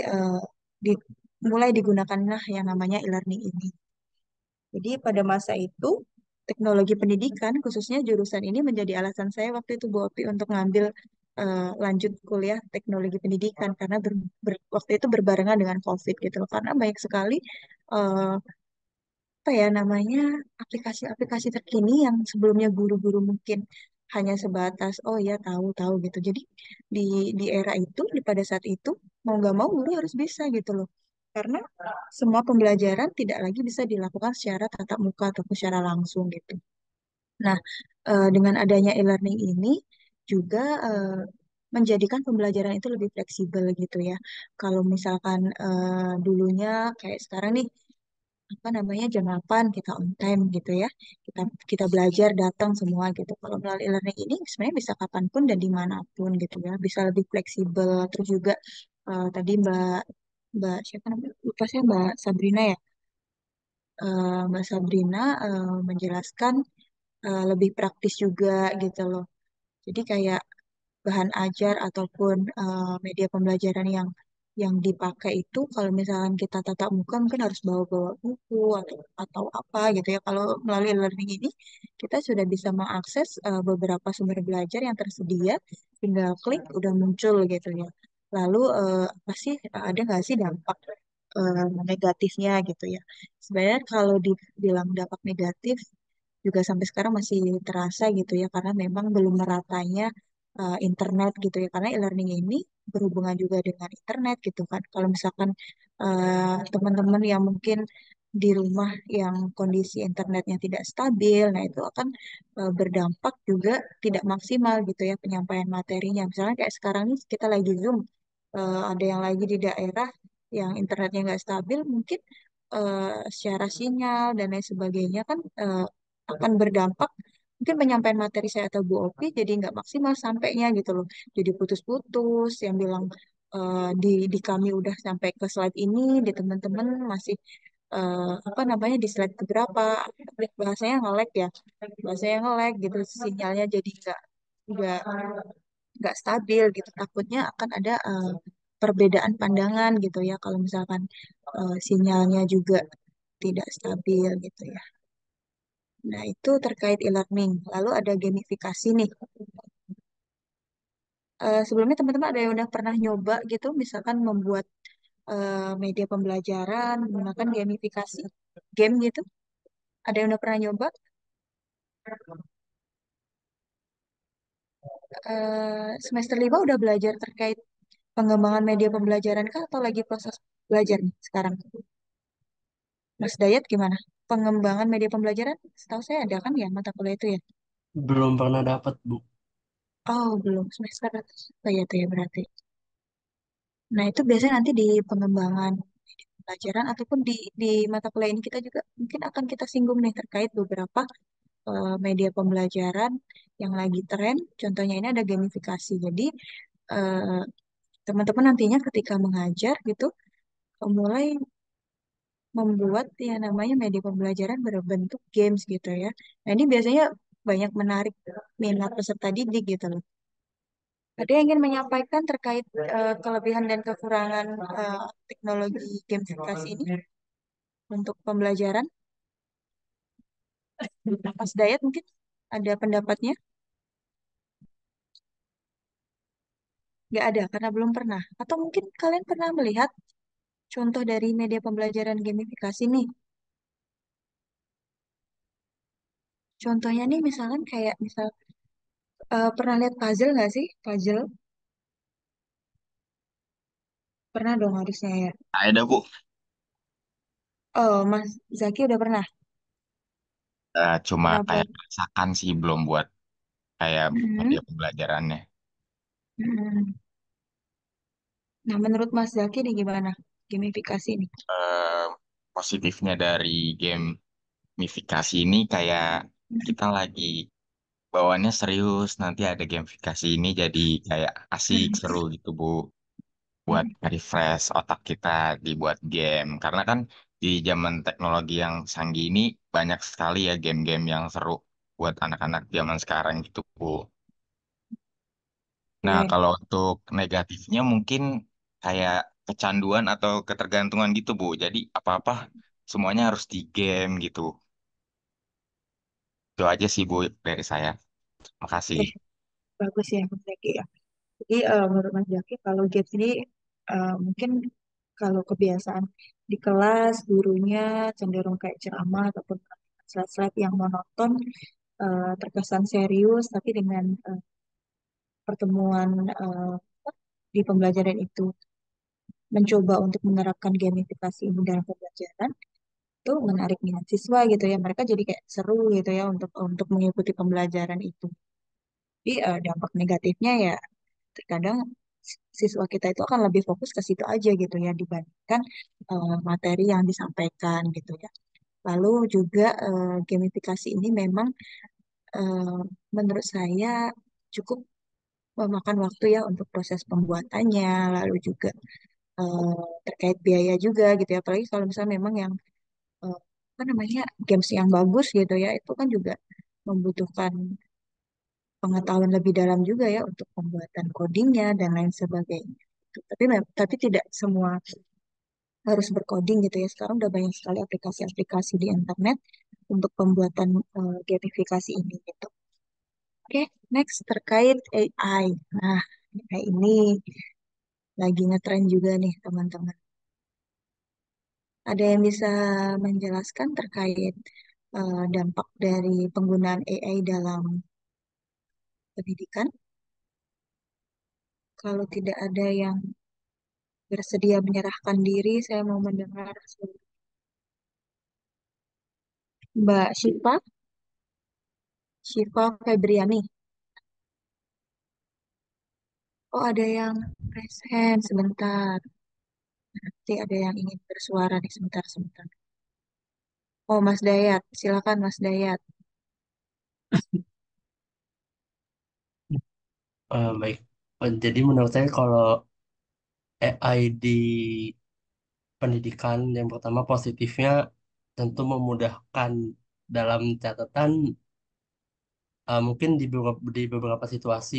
di- mulai digunakanlah yang namanya e-learning ini. Jadi pada masa itu teknologi pendidikan khususnya jurusan ini menjadi alasan saya waktu itu Bu Opi untuk ngambil lanjut kuliah teknologi pendidikan karena waktu itu berbarengan dengan COVID gitu loh. Karena banyak sekali eh, apa ya namanya aplikasi-aplikasi terkini yang sebelumnya guru-guru mungkin hanya sebatas oh ya tahu-tahu gitu. Jadi di era itu pada saat itu mau nggak mau guru harus bisa gitu loh. Karena semua pembelajaran tidak lagi bisa dilakukan secara tatap muka ataupun secara langsung gitu. Nah, dengan adanya e-learning ini juga menjadikan pembelajaran itu lebih fleksibel gitu ya. Kalau misalkan dulunya kayak sekarang nih apa namanya jam 8 kita on time gitu ya. Kita kita belajar datang semua gitu. Kalau melalui e-learning ini sebenarnya bisa kapanpun dan dimanapun gitu ya. Bisa lebih fleksibel. Terus juga tadi Mbak Mbak siapa namanya? Lupa saya Mbak Sabrina ya. Mbak Sabrina menjelaskan lebih praktis juga gitu loh. Jadi kayak bahan ajar ataupun media pembelajaran yang dipakai itu kalau misalkan kita tatap muka mungkin harus bawa-bawa buku atau apa gitu ya. Kalau melalui learning ini kita sudah bisa mengakses beberapa sumber belajar yang tersedia, tinggal klik udah muncul gitu ya. Lalu apa sih ada nggak sih dampak negatifnya gitu ya? Sebenarnya kalau dibilang dampak negatif juga sampai sekarang masih terasa gitu ya karena memang belum meratanya internet gitu ya karena e-learning ini berhubungan juga dengan internet gitu kan kalau misalkan teman-teman yang mungkin di rumah yang kondisi internetnya tidak stabil nah itu akan berdampak juga tidak maksimal gitu ya penyampaian materinya misalnya kayak sekarang ini kita lagi Zoom ada yang lagi di daerah yang internetnya nggak stabil mungkin secara sinyal dan lain sebagainya kan akan berdampak mungkin penyampaian materi saya atau Bu Opi jadi nggak maksimal sampainya gitu loh jadi putus-putus yang bilang di kami udah sampai ke slide ini di teman-teman masih apa namanya di slide keberapa bahasanya nge-lag ya bahasanya nge-lag gitu sinyalnya jadi nggak nggak stabil gitu takutnya akan ada perbedaan pandangan gitu ya kalau misalkan sinyalnya juga tidak stabil gitu ya. Nah, itu terkait e-learning. Lalu ada gamifikasi nih. Sebelumnya teman-teman ada yang udah pernah nyoba gitu, misalkan membuat media pembelajaran menggunakan gamifikasi game gitu? Ada yang udah pernah nyoba? Semester 5 udah belajar terkait pengembangan media pembelajaran kah atau lagi proses belajar nih sekarang? Mas Dayat gimana? Pengembangan media pembelajaran? Setahu saya ada kan ya mata kuliah itu ya? Belum pernah dapat, Bu. Oh, belum semester apa ya tuh ya berarti. Nah, itu biasanya nanti di pengembangan media pembelajaran ataupun di mata kuliah ini kita juga mungkin akan kita singgung nih terkait beberapa media pembelajaran yang lagi tren. Contohnya ini ada gamifikasi. Jadi, eh, teman-teman nantinya ketika mengajar gitu, mulai membuat yang namanya media pembelajaran berbentuk games gitu ya. Nah, ini biasanya banyak menarik minat peserta didik gitu loh. Ada yang ingin menyampaikan terkait kelebihan dan kekurangan teknologi gamifikasi ini untuk pembelajaran? Mas Dayat mungkin ada pendapatnya? Nggak ada karena belum pernah. Atau mungkin kalian pernah melihat contoh dari media pembelajaran gamifikasi nih. Contohnya nih misalkan kayak misal pernah lihat puzzle nggak sih? Puzzle pernah dong harusnya ya. Ada Bu. Oh, Mas Zaki udah pernah. Cuma Pernah kayak buat. rasakan sih belum buat kayak Mm-mm, media pembelajarannya. mm-mm. Nah, menurut Mas Zaki nih gimana gamifikasi ini? Eh, Positifnya dari gamifikasi ini kayak kita lagi bawaannya serius, nanti ada gamifikasi ini jadi kayak asik, seru gitu Bu. Buat refresh otak kita dibuat game. Karena kan di zaman teknologi yang canggih ini banyak sekali ya game-game yang seru buat anak-anak zaman sekarang gitu Bu. Nah, Oke, kalau untuk negatifnya mungkin kayak kecanduan atau ketergantungan gitu, Bu. Jadi apa-apa semuanya harus di game gitu. Itu aja sih, Bu, dari saya. Makasih. oke, bagus ya Mas Zaki ya. Jadi menurut Mas Zaki kalau games ini mungkin kalau kebiasaan di kelas gurunya cenderung kayak ceramah ataupun slide-slide yang monoton terkesan serius tapi dengan pertemuan di pembelajaran itu mencoba untuk menerapkan gamifikasi ini dalam pembelajaran itu menarik minat siswa gitu ya mereka jadi kayak seru gitu ya untuk mengikuti pembelajaran itu. Jadi dampak negatifnya ya terkadang siswa kita itu akan lebih fokus ke situ aja gitu ya dibandingkan materi yang disampaikan gitu ya. Lalu juga gamifikasi ini memang eh, menurut saya cukup memakan waktu ya untuk proses pembuatannya, lalu juga terkait biaya juga gitu ya. Apalagi kalau misalnya memang yang apa namanya games yang bagus gitu ya, itu kan juga membutuhkan pengetahuan lebih dalam juga ya untuk pembuatan codingnya dan lain sebagainya. Tapi tidak semua harus bercoding gitu ya. Sekarang udah banyak sekali aplikasi-aplikasi di internet untuk pembuatan gamifikasi ini gitu. Oke, next terkait AI. Nah, AI ini lagi ngetren juga nih teman-teman. Ada yang bisa menjelaskan terkait dampak dari penggunaan AI dalam pendidikan? Kalau tidak ada yang bersedia menyerahkan diri, saya mau mendengar Mbak Syifa Febriani. Oh, ada yang present sebentar. Nanti ada yang ingin bersuara nih sebentar. Oh, Mas Dayat, silakan Mas Dayat. Baik. Jadi menurut saya kalau AI di pendidikan yang pertama positifnya tentu memudahkan dalam catatan mungkin di beberapa situasi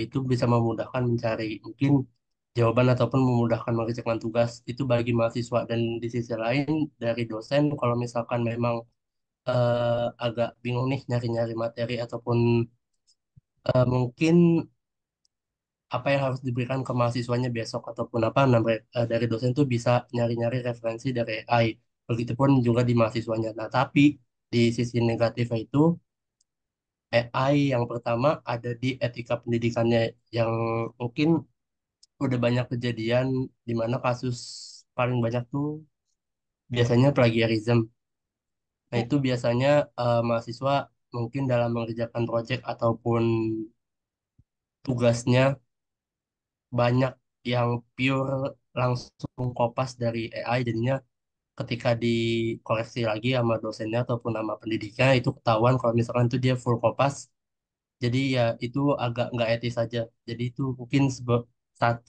itu bisa memudahkan mencari mungkin jawaban ataupun memudahkan mengerjakan tugas itu bagi mahasiswa dan di sisi lain dari dosen kalau misalkan memang agak bingung nih nyari-nyari materi ataupun mungkin apa yang harus diberikan ke mahasiswanya besok ataupun apa dari dosen tuh bisa nyari-nyari referensi dari AI. Begitupun juga di mahasiswanya. Nah, tapi di sisi negatifnya itu AI yang pertama ada di etika pendidikannya yang mungkin udah banyak kejadian di mana kasus paling banyak tuh biasanya plagiarism. Nah, Ya. itu biasanya mahasiswa mungkin dalam mengerjakan proyek ataupun tugasnya banyak yang pure langsung kopas dari AI, jadinya ketika dikoreksi lagi sama dosennya ataupun sama pendidiknya itu ketahuan kalau misalkan itu dia full kopas. Jadi ya itu agak nggak etis aja. Jadi itu mungkin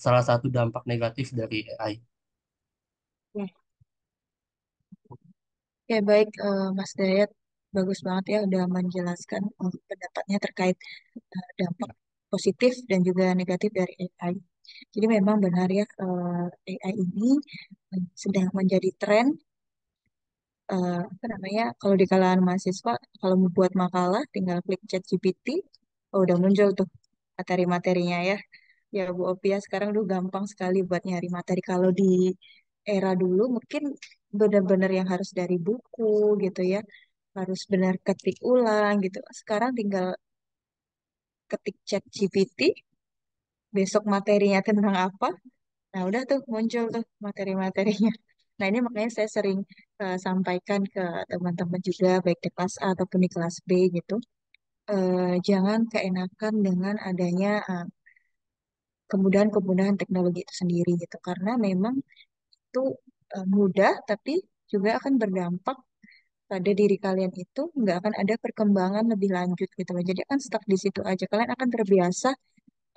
salah satu dampak negatif dari AI. Ya, ya baik Mas Dayat, bagus banget ya udah menjelaskan pendapatnya terkait dampak positif dan juga negatif dari AI. Jadi memang benar ya AI ini sedang menjadi tren apa namanya kalau di kalangan mahasiswa kalau mau buat makalah tinggal klik chat GPT, oh, udah muncul tuh materi-materinya ya. Ya Bu Opia sekarang udah gampang sekali buat nyari materi. Kalau di era dulu mungkin benar-benar yang harus dari buku gitu ya, harus benar ketik ulang gitu. Sekarang tinggal ketik chat GPT, besok materinya tentang apa, nah udah tuh muncul tuh materi-materinya. Nah ini makanya saya sering sampaikan ke teman-teman juga baik di kelas A ataupun di kelas B gitu. Jangan keenakan dengan adanya kemudahan-kemudahan teknologi itu sendiri gitu karena memang itu mudah tapi juga akan berdampak pada diri kalian itu nggak akan ada perkembangan lebih lanjut gitu loh. Jadi akan stuck di situ aja. Kalian akan terbiasa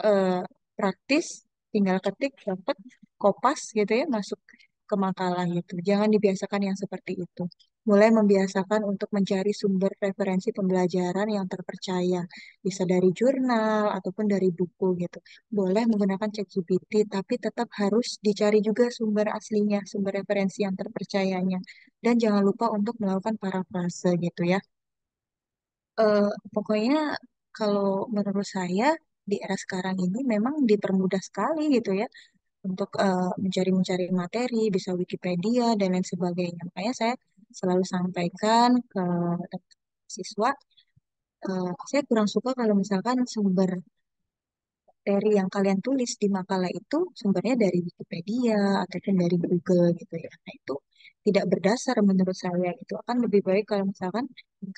eh, praktis, tinggal ketik, dapat, kopas gitu ya, masuk ke makalah gitu. Jangan dibiasakan yang seperti itu. Mulai membiasakan untuk mencari sumber referensi pembelajaran yang terpercaya. Bisa dari jurnal ataupun dari buku gitu. Boleh menggunakan ChatGPT, tapi tetap harus dicari juga sumber aslinya, sumber referensi yang terpercayanya. Dan jangan lupa untuk melakukan parafrase gitu ya. Eh, Pokoknya kalau menurut saya di era sekarang ini memang dipermudah sekali gitu ya untuk mencari-mencari materi, bisa Wikipedia dan lain sebagainya. Makanya saya selalu sampaikan ke siswa, saya kurang suka kalau misalkan sumber materi yang kalian tulis di makalah itu sumbernya dari Wikipedia ataupun dari Google gitu ya. Nah, itu tidak berdasar menurut saya. Itu akan lebih baik kalau misalkan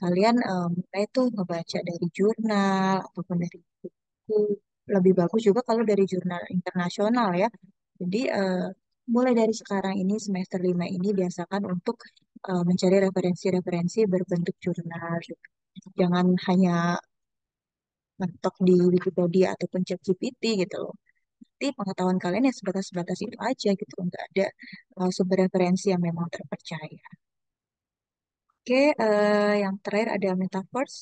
kalian mulai tuh ngebaca dari jurnal ataupun dari buku. Lebih bagus juga kalau dari jurnal internasional ya. Jadi mulai dari sekarang ini semester 5 ini biasakan untuk mencari referensi-referensi berbentuk jurnal gitu. Jangan hanya mentok di Wikipedia ataupun ChatGPT gitu loh. Nanti pengetahuan kalian ya sebatas-sebatas itu aja gitu, nggak ada sumber referensi yang memang terpercaya. Oke, yang terakhir ada metaverse.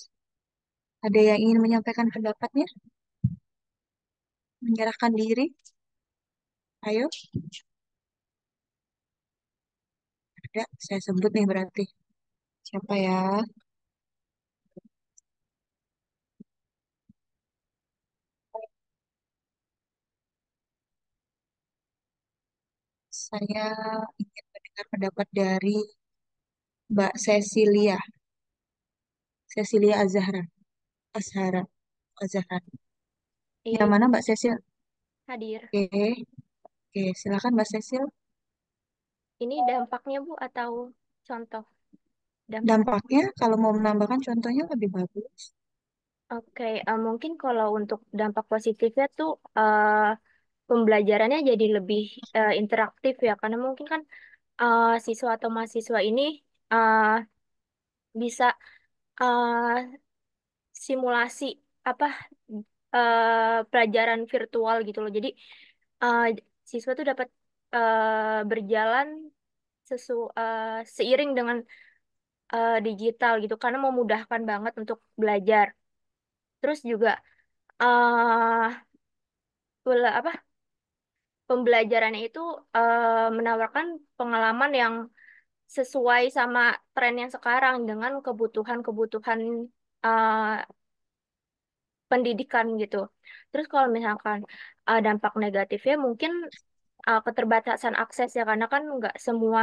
Ada yang ingin menyampaikan pendapatnya, menyerahkan diri? Ayo, ada. Saya sebut nih berarti. Siapa ya? Saya ingin mendengar pendapat dari Mbak Cecilia Azahra, Azhara, Azahra. Yang Iya, mana Mbak Cecil? hadir. Oke, oke, silakan Mbak Cecil. Ini dampaknya, Bu, atau contoh dampak? Dampaknya, kalau mau menambahkan contohnya lebih bagus. Oke, mungkin kalau untuk dampak positifnya tuh pembelajarannya jadi lebih interaktif ya, karena mungkin kan siswa atau mahasiswa ini uh, bisa uh, simulasi apa pelajaran virtual gitu loh. Jadi uh, siswa tuh dapat berjalan seiring dengan digital gitu karena memudahkan banget untuk belajar. Terus juga eh apa pembelajarannya itu menawarkan pengalaman yang sesuai sama tren yang sekarang dengan kebutuhan-kebutuhan eh, pendidikan gitu. Terus kalau misalkan dampak negatifnya mungkin keterbatasan akses ya karena kan nggak semua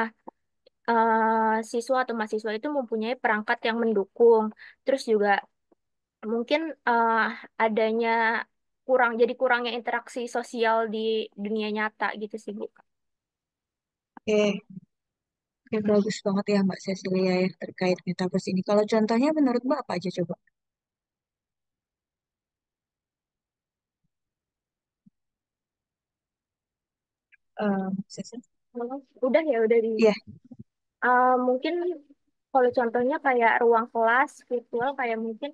siswa atau mahasiswa itu mempunyai perangkat yang mendukung. Terus juga mungkin eh, adanya jadi kurangnya interaksi sosial di dunia nyata gitu sih Bu. Oke, oke, bagus banget ya Mbak Cecilia ya terkait metaverse ini. Kalau contohnya menurut Mbak apa aja coba? Cecil? Udah ya, udah di. Iya, Mungkin kalau contohnya kayak ruang kelas virtual kayak mungkin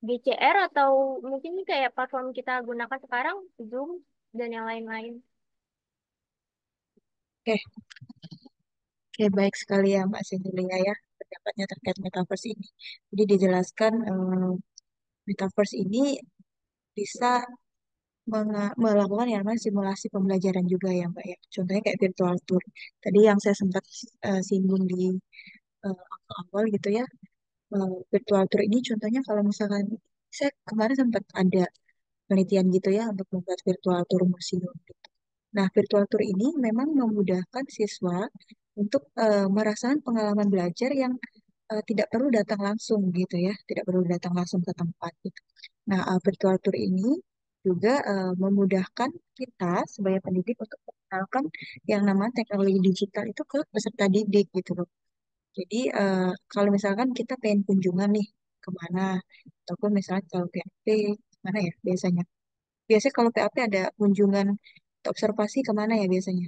BCR atau mungkin kayak platform kita gunakan sekarang Zoom dan yang lain-lain. oke, oke, baik sekali ya Mbak Cecilia ya pendapatnya terkait metaverse ini. Jadi dijelaskan metaverse ini bisa melakukan yang namanya simulasi pembelajaran juga ya Mbak ya. Contohnya kayak virtual tour. Tadi yang saya sempat singgung di awal gitu ya. Virtual tour ini contohnya kalau misalkan saya kemarin sempat ada penelitian gitu ya untuk membuat virtual tour museum gitu. Nah, virtual tour ini memang memudahkan siswa untuk merasakan pengalaman belajar yang tidak perlu datang langsung gitu ya, tidak perlu datang langsung ke tempat gitu. Nah, virtual tour ini juga memudahkan kita sebagai pendidik untuk mengenalkan yang namanya teknologi digital itu ke peserta didik gitu loh. Jadi kalau misalkan kita pengen kunjungan nih kemana, ataupun misalnya kalau PAP, mana ya biasanya? Biasanya kalau PAP ada kunjungan atau observasi kemana ya biasanya?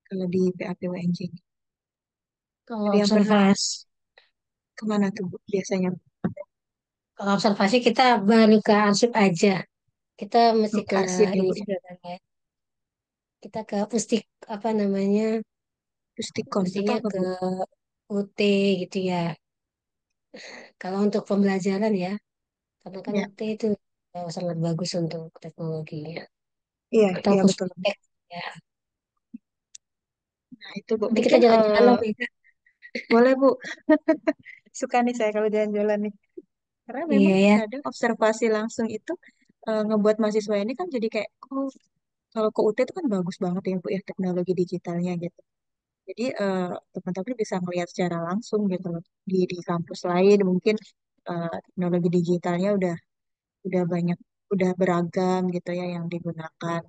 Kalau di PAP UNJ. Kalau Ada yang pernah observasi, kemana tuh Bu, biasanya? kalau observasi kita baru ke arsip aja. Kita mesti Oke, ke arsip ya ini Bu ya. juga kan ya. Kita ke pustik apa namanya? Pustikon atau Mestinya apa ke Bu? UT gitu ya. Kalau untuk pembelajaran ya, karena kan Ya, UT itu sangat bagus untuk teknologinya. iya, Atau iya betul. pustek ya. Nah, itu Bu. Nanti kita Mungkin jalan-jalan nih, Kak. boleh Bu. Suka nih saya kalau jalan-jalan nih. Karena Iya memang ya. kadang observasi langsung itu ngebuat mahasiswa ini kan jadi kayak, oh, kalau ke UT itu kan bagus banget ya Bu ya teknologi digitalnya gitu. Jadi teman-teman bisa melihat secara langsung gitu loh. Di kampus lain mungkin teknologi digitalnya udah banyak, udah beragam gitu ya yang digunakan.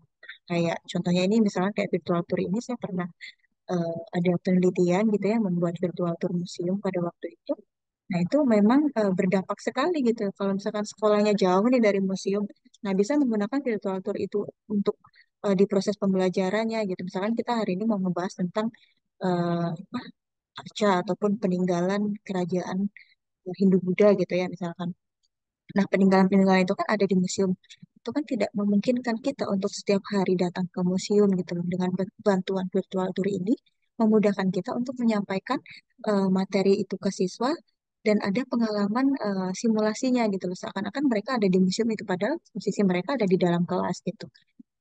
Kayak contohnya ini misalnya kayak virtual tour ini saya pernah ada penelitian gitu ya membuat virtual tour museum pada waktu itu. Nah, itu memang berdampak sekali gitu. Kalau misalkan sekolahnya jauh nih dari museum, nah bisa menggunakan virtual tour itu untuk di proses pembelajarannya gitu. Misalkan kita hari ini mau ngebahas tentang apa, arca ataupun peninggalan kerajaan Hindu-Buddha gitu ya misalkan. Nah, peninggalan-peninggalan itu kan ada di museum. Itu kan tidak memungkinkan kita untuk setiap hari datang ke museum gitu loh. Dengan bantuan virtual tour ini, memudahkan kita untuk menyampaikan materi itu ke siswa dan ada pengalaman simulasinya gitu loh. Seakan-akan mereka ada di museum itu, padahal posisi mereka ada di dalam kelas gitu.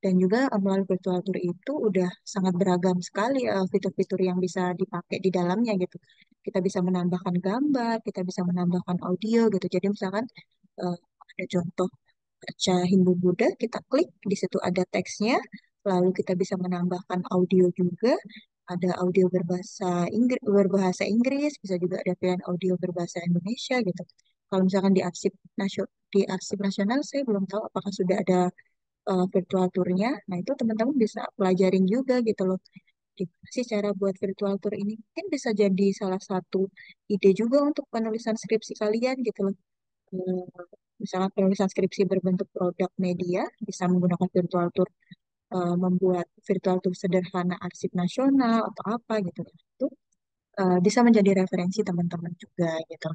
Dan juga melalui virtual tour itu udah sangat beragam sekali fitur-fitur yang bisa dipakai di dalamnya gitu. Kita bisa menambahkan gambar, kita bisa menambahkan audio gitu. Jadi misalkan eh, ada contoh baca Hindu Buddha, kita klik di situ ada teksnya, lalu kita bisa menambahkan audio juga. Ada audio berbahasa Inggris, bisa juga ada pilihan audio berbahasa Indonesia gitu. Kalau misalkan di arsip nasional, saya belum tahu apakah sudah ada virtual tour-nya. Nah, itu teman-teman bisa pelajarin juga gitu loh. Gimana sih cara buat virtual tour ini? Mungkin bisa jadi salah satu ide juga untuk penulisan skripsi kalian gitu loh. Hmm, Misalnya penulisan skripsi berbentuk produk media, bisa menggunakan virtual tour, membuat virtual tour sederhana arsip nasional atau apa gitu. Itu bisa menjadi referensi teman-teman juga gitu.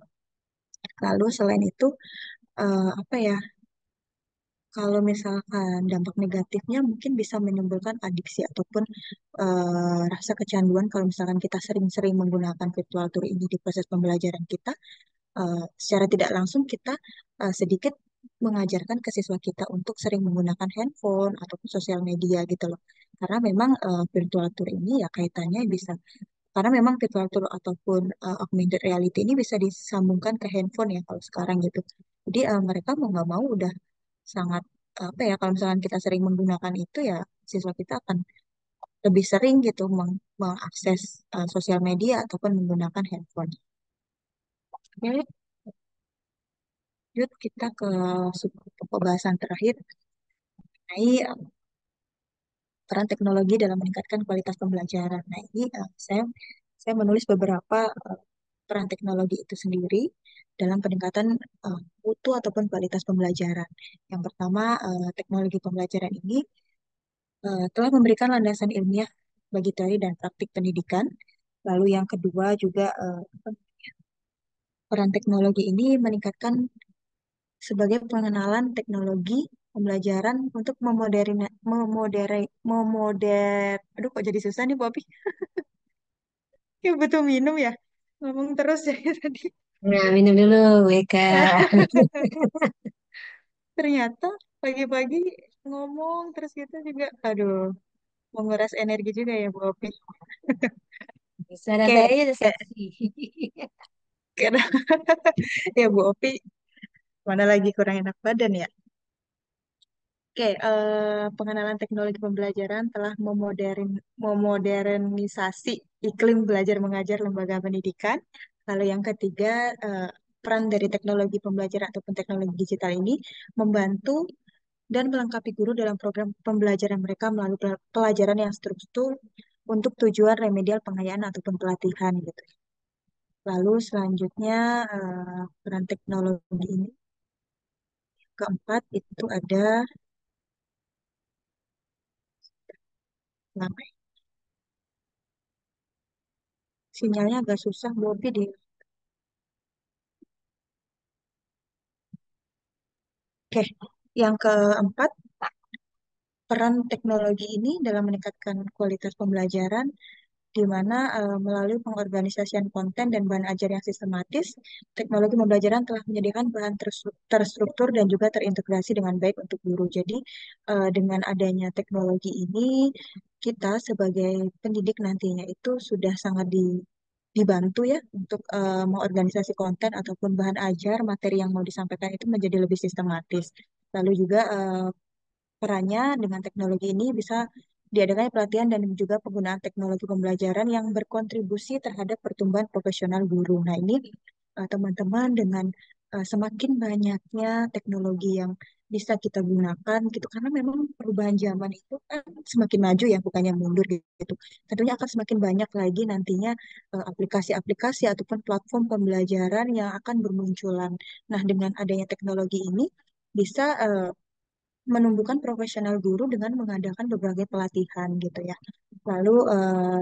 Lalu selain itu, apa ya? Kalau misalkan dampak negatifnya mungkin bisa menimbulkan adiksi ataupun rasa kecanduan kalau misalkan kita sering-sering menggunakan virtual tour ini di proses pembelajaran kita, secara tidak langsung kita sedikit mengajarkan ke siswa kita untuk sering menggunakan handphone ataupun sosial media gitu loh. Karena memang virtual tour ini ya kaitannya bisa, karena memang virtual tour ataupun augmented reality ini bisa disambungkan ke handphone ya kalau sekarang gitu. Jadi mereka mau nggak mau udah sangat apa ya, kalau misalkan kita sering menggunakan itu ya siswa kita akan lebih sering gitu mengakses sosial media ataupun menggunakan handphone. Oke, lanjut kita ke pokok bahasan terakhir mengenai peran teknologi dalam meningkatkan kualitas pembelajaran. Nah, ini saya menulis beberapa peran teknologi itu sendiri dalam peningkatan mutu ataupun kualitas pembelajaran. Yang pertama, teknologi pembelajaran ini telah memberikan landasan ilmiah bagi teori dan praktik pendidikan. Lalu yang kedua juga peran teknologi ini meningkatkan sebagai pengenalan teknologi pembelajaran untuk aduh kok jadi susah nih Popi. Ya betul minum ya. Ngomong terus ya tadi. Nah, minum dulu, Weka. Ternyata pagi-pagi ngomong terus gitu juga, aduh, menguras energi juga ya Bu Opi. Suara Oke, saya udah kayak seksi. karena ya Bu Opi mana lagi kurang enak badan ya. Oke, pengenalan teknologi pembelajaran telah memodernisasi iklim belajar mengajar lembaga pendidikan. Lalu yang ketiga, eh, peran dari teknologi pembelajaran ataupun teknologi digital ini membantu dan melengkapi guru dalam program pembelajaran mereka melalui pelajaran yang struktur untuk tujuan remedial pengayaan ataupun pelatihan gitu. Lalu selanjutnya peran teknologi ini keempat itu ada lama ya, sinyalnya agak susah Bobby di. Oke, yang keempat peran teknologi ini dalam meningkatkan kualitas pembelajaran di mana melalui pengorganisasian konten dan bahan ajar yang sistematis, teknologi pembelajaran telah menyediakan bahan terstruktur dan juga terintegrasi dengan baik untuk guru. Jadi, dengan adanya teknologi ini, kita sebagai pendidik nantinya itu sudah sangat dibantu ya untuk mengorganisasi konten ataupun bahan ajar materi yang mau disampaikan itu menjadi lebih sistematis. Lalu juga perannya dengan teknologi ini bisa diadakannya pelatihan dan juga penggunaan teknologi pembelajaran yang berkontribusi terhadap pertumbuhan profesional guru. Nah, ini teman-teman dengan semakin banyaknya teknologi yang bisa kita gunakan gitu karena memang perubahan zaman itu kan semakin maju ya bukannya mundur gitu. Tentunya akan semakin banyak lagi nantinya aplikasi-aplikasi ataupun platform pembelajaran yang akan bermunculan. Nah, dengan adanya teknologi ini bisa menumbuhkan profesional guru dengan mengadakan berbagai pelatihan gitu ya. Lalu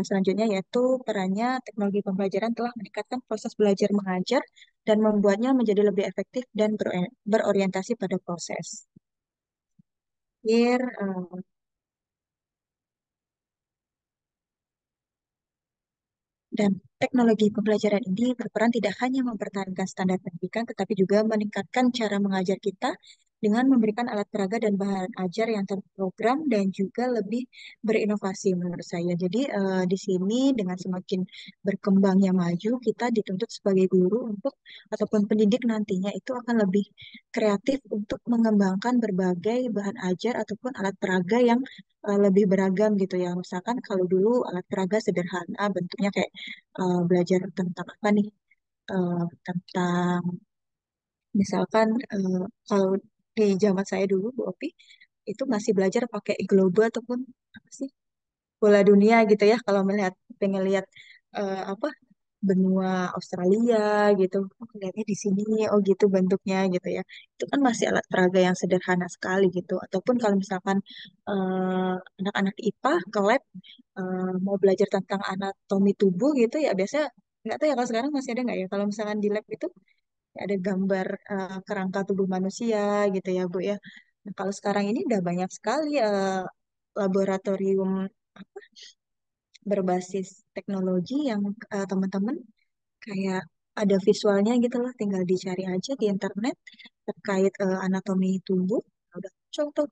selanjutnya yaitu perannya teknologi pembelajaran telah meningkatkan proses belajar mengajar dan membuatnya menjadi lebih efektif dan berorientasi pada proses. Here, dan teknologi pembelajaran ini berperan tidak hanya mempertahankan standar pendidikan, tetapi juga meningkatkan cara mengajar kita dengan memberikan alat peraga dan bahan ajar yang terprogram dan juga lebih berinovasi menurut saya. Jadi di sini dengan semakin berkembangnya maju, kita dituntut sebagai guru untuk ataupun pendidik nantinya itu akan lebih kreatif untuk mengembangkan berbagai bahan ajar ataupun alat peraga yang lebih beragam gitu ya. Misalkan kalau dulu alat peraga sederhana bentuknya kayak belajar tentang apa nih? Tentang misalkan kalau di zaman saya dulu Bu Opi itu masih belajar pakai globe ataupun apa sih bola dunia gitu ya kalau pengen lihat apa benua Australia gitu. Oh, lihatnya di sini, oh gitu bentuknya gitu ya. Itu kan masih alat peraga yang sederhana sekali gitu. Ataupun kalau misalkan anak-anak IPA ke lab mau belajar tentang anatomi tubuh gitu ya biasa nggak tahu ya kalau sekarang masih ada nggak ya kalau misalkan di lab itu ada gambar kerangka tubuh manusia gitu ya Bu ya. Nah, kalau sekarang ini udah banyak sekali laboratorium apa, berbasis teknologi yang teman-teman kayak ada visualnya gitu lah, tinggal dicari aja di internet terkait anatomi tubuh. Nah, udah muncul tuh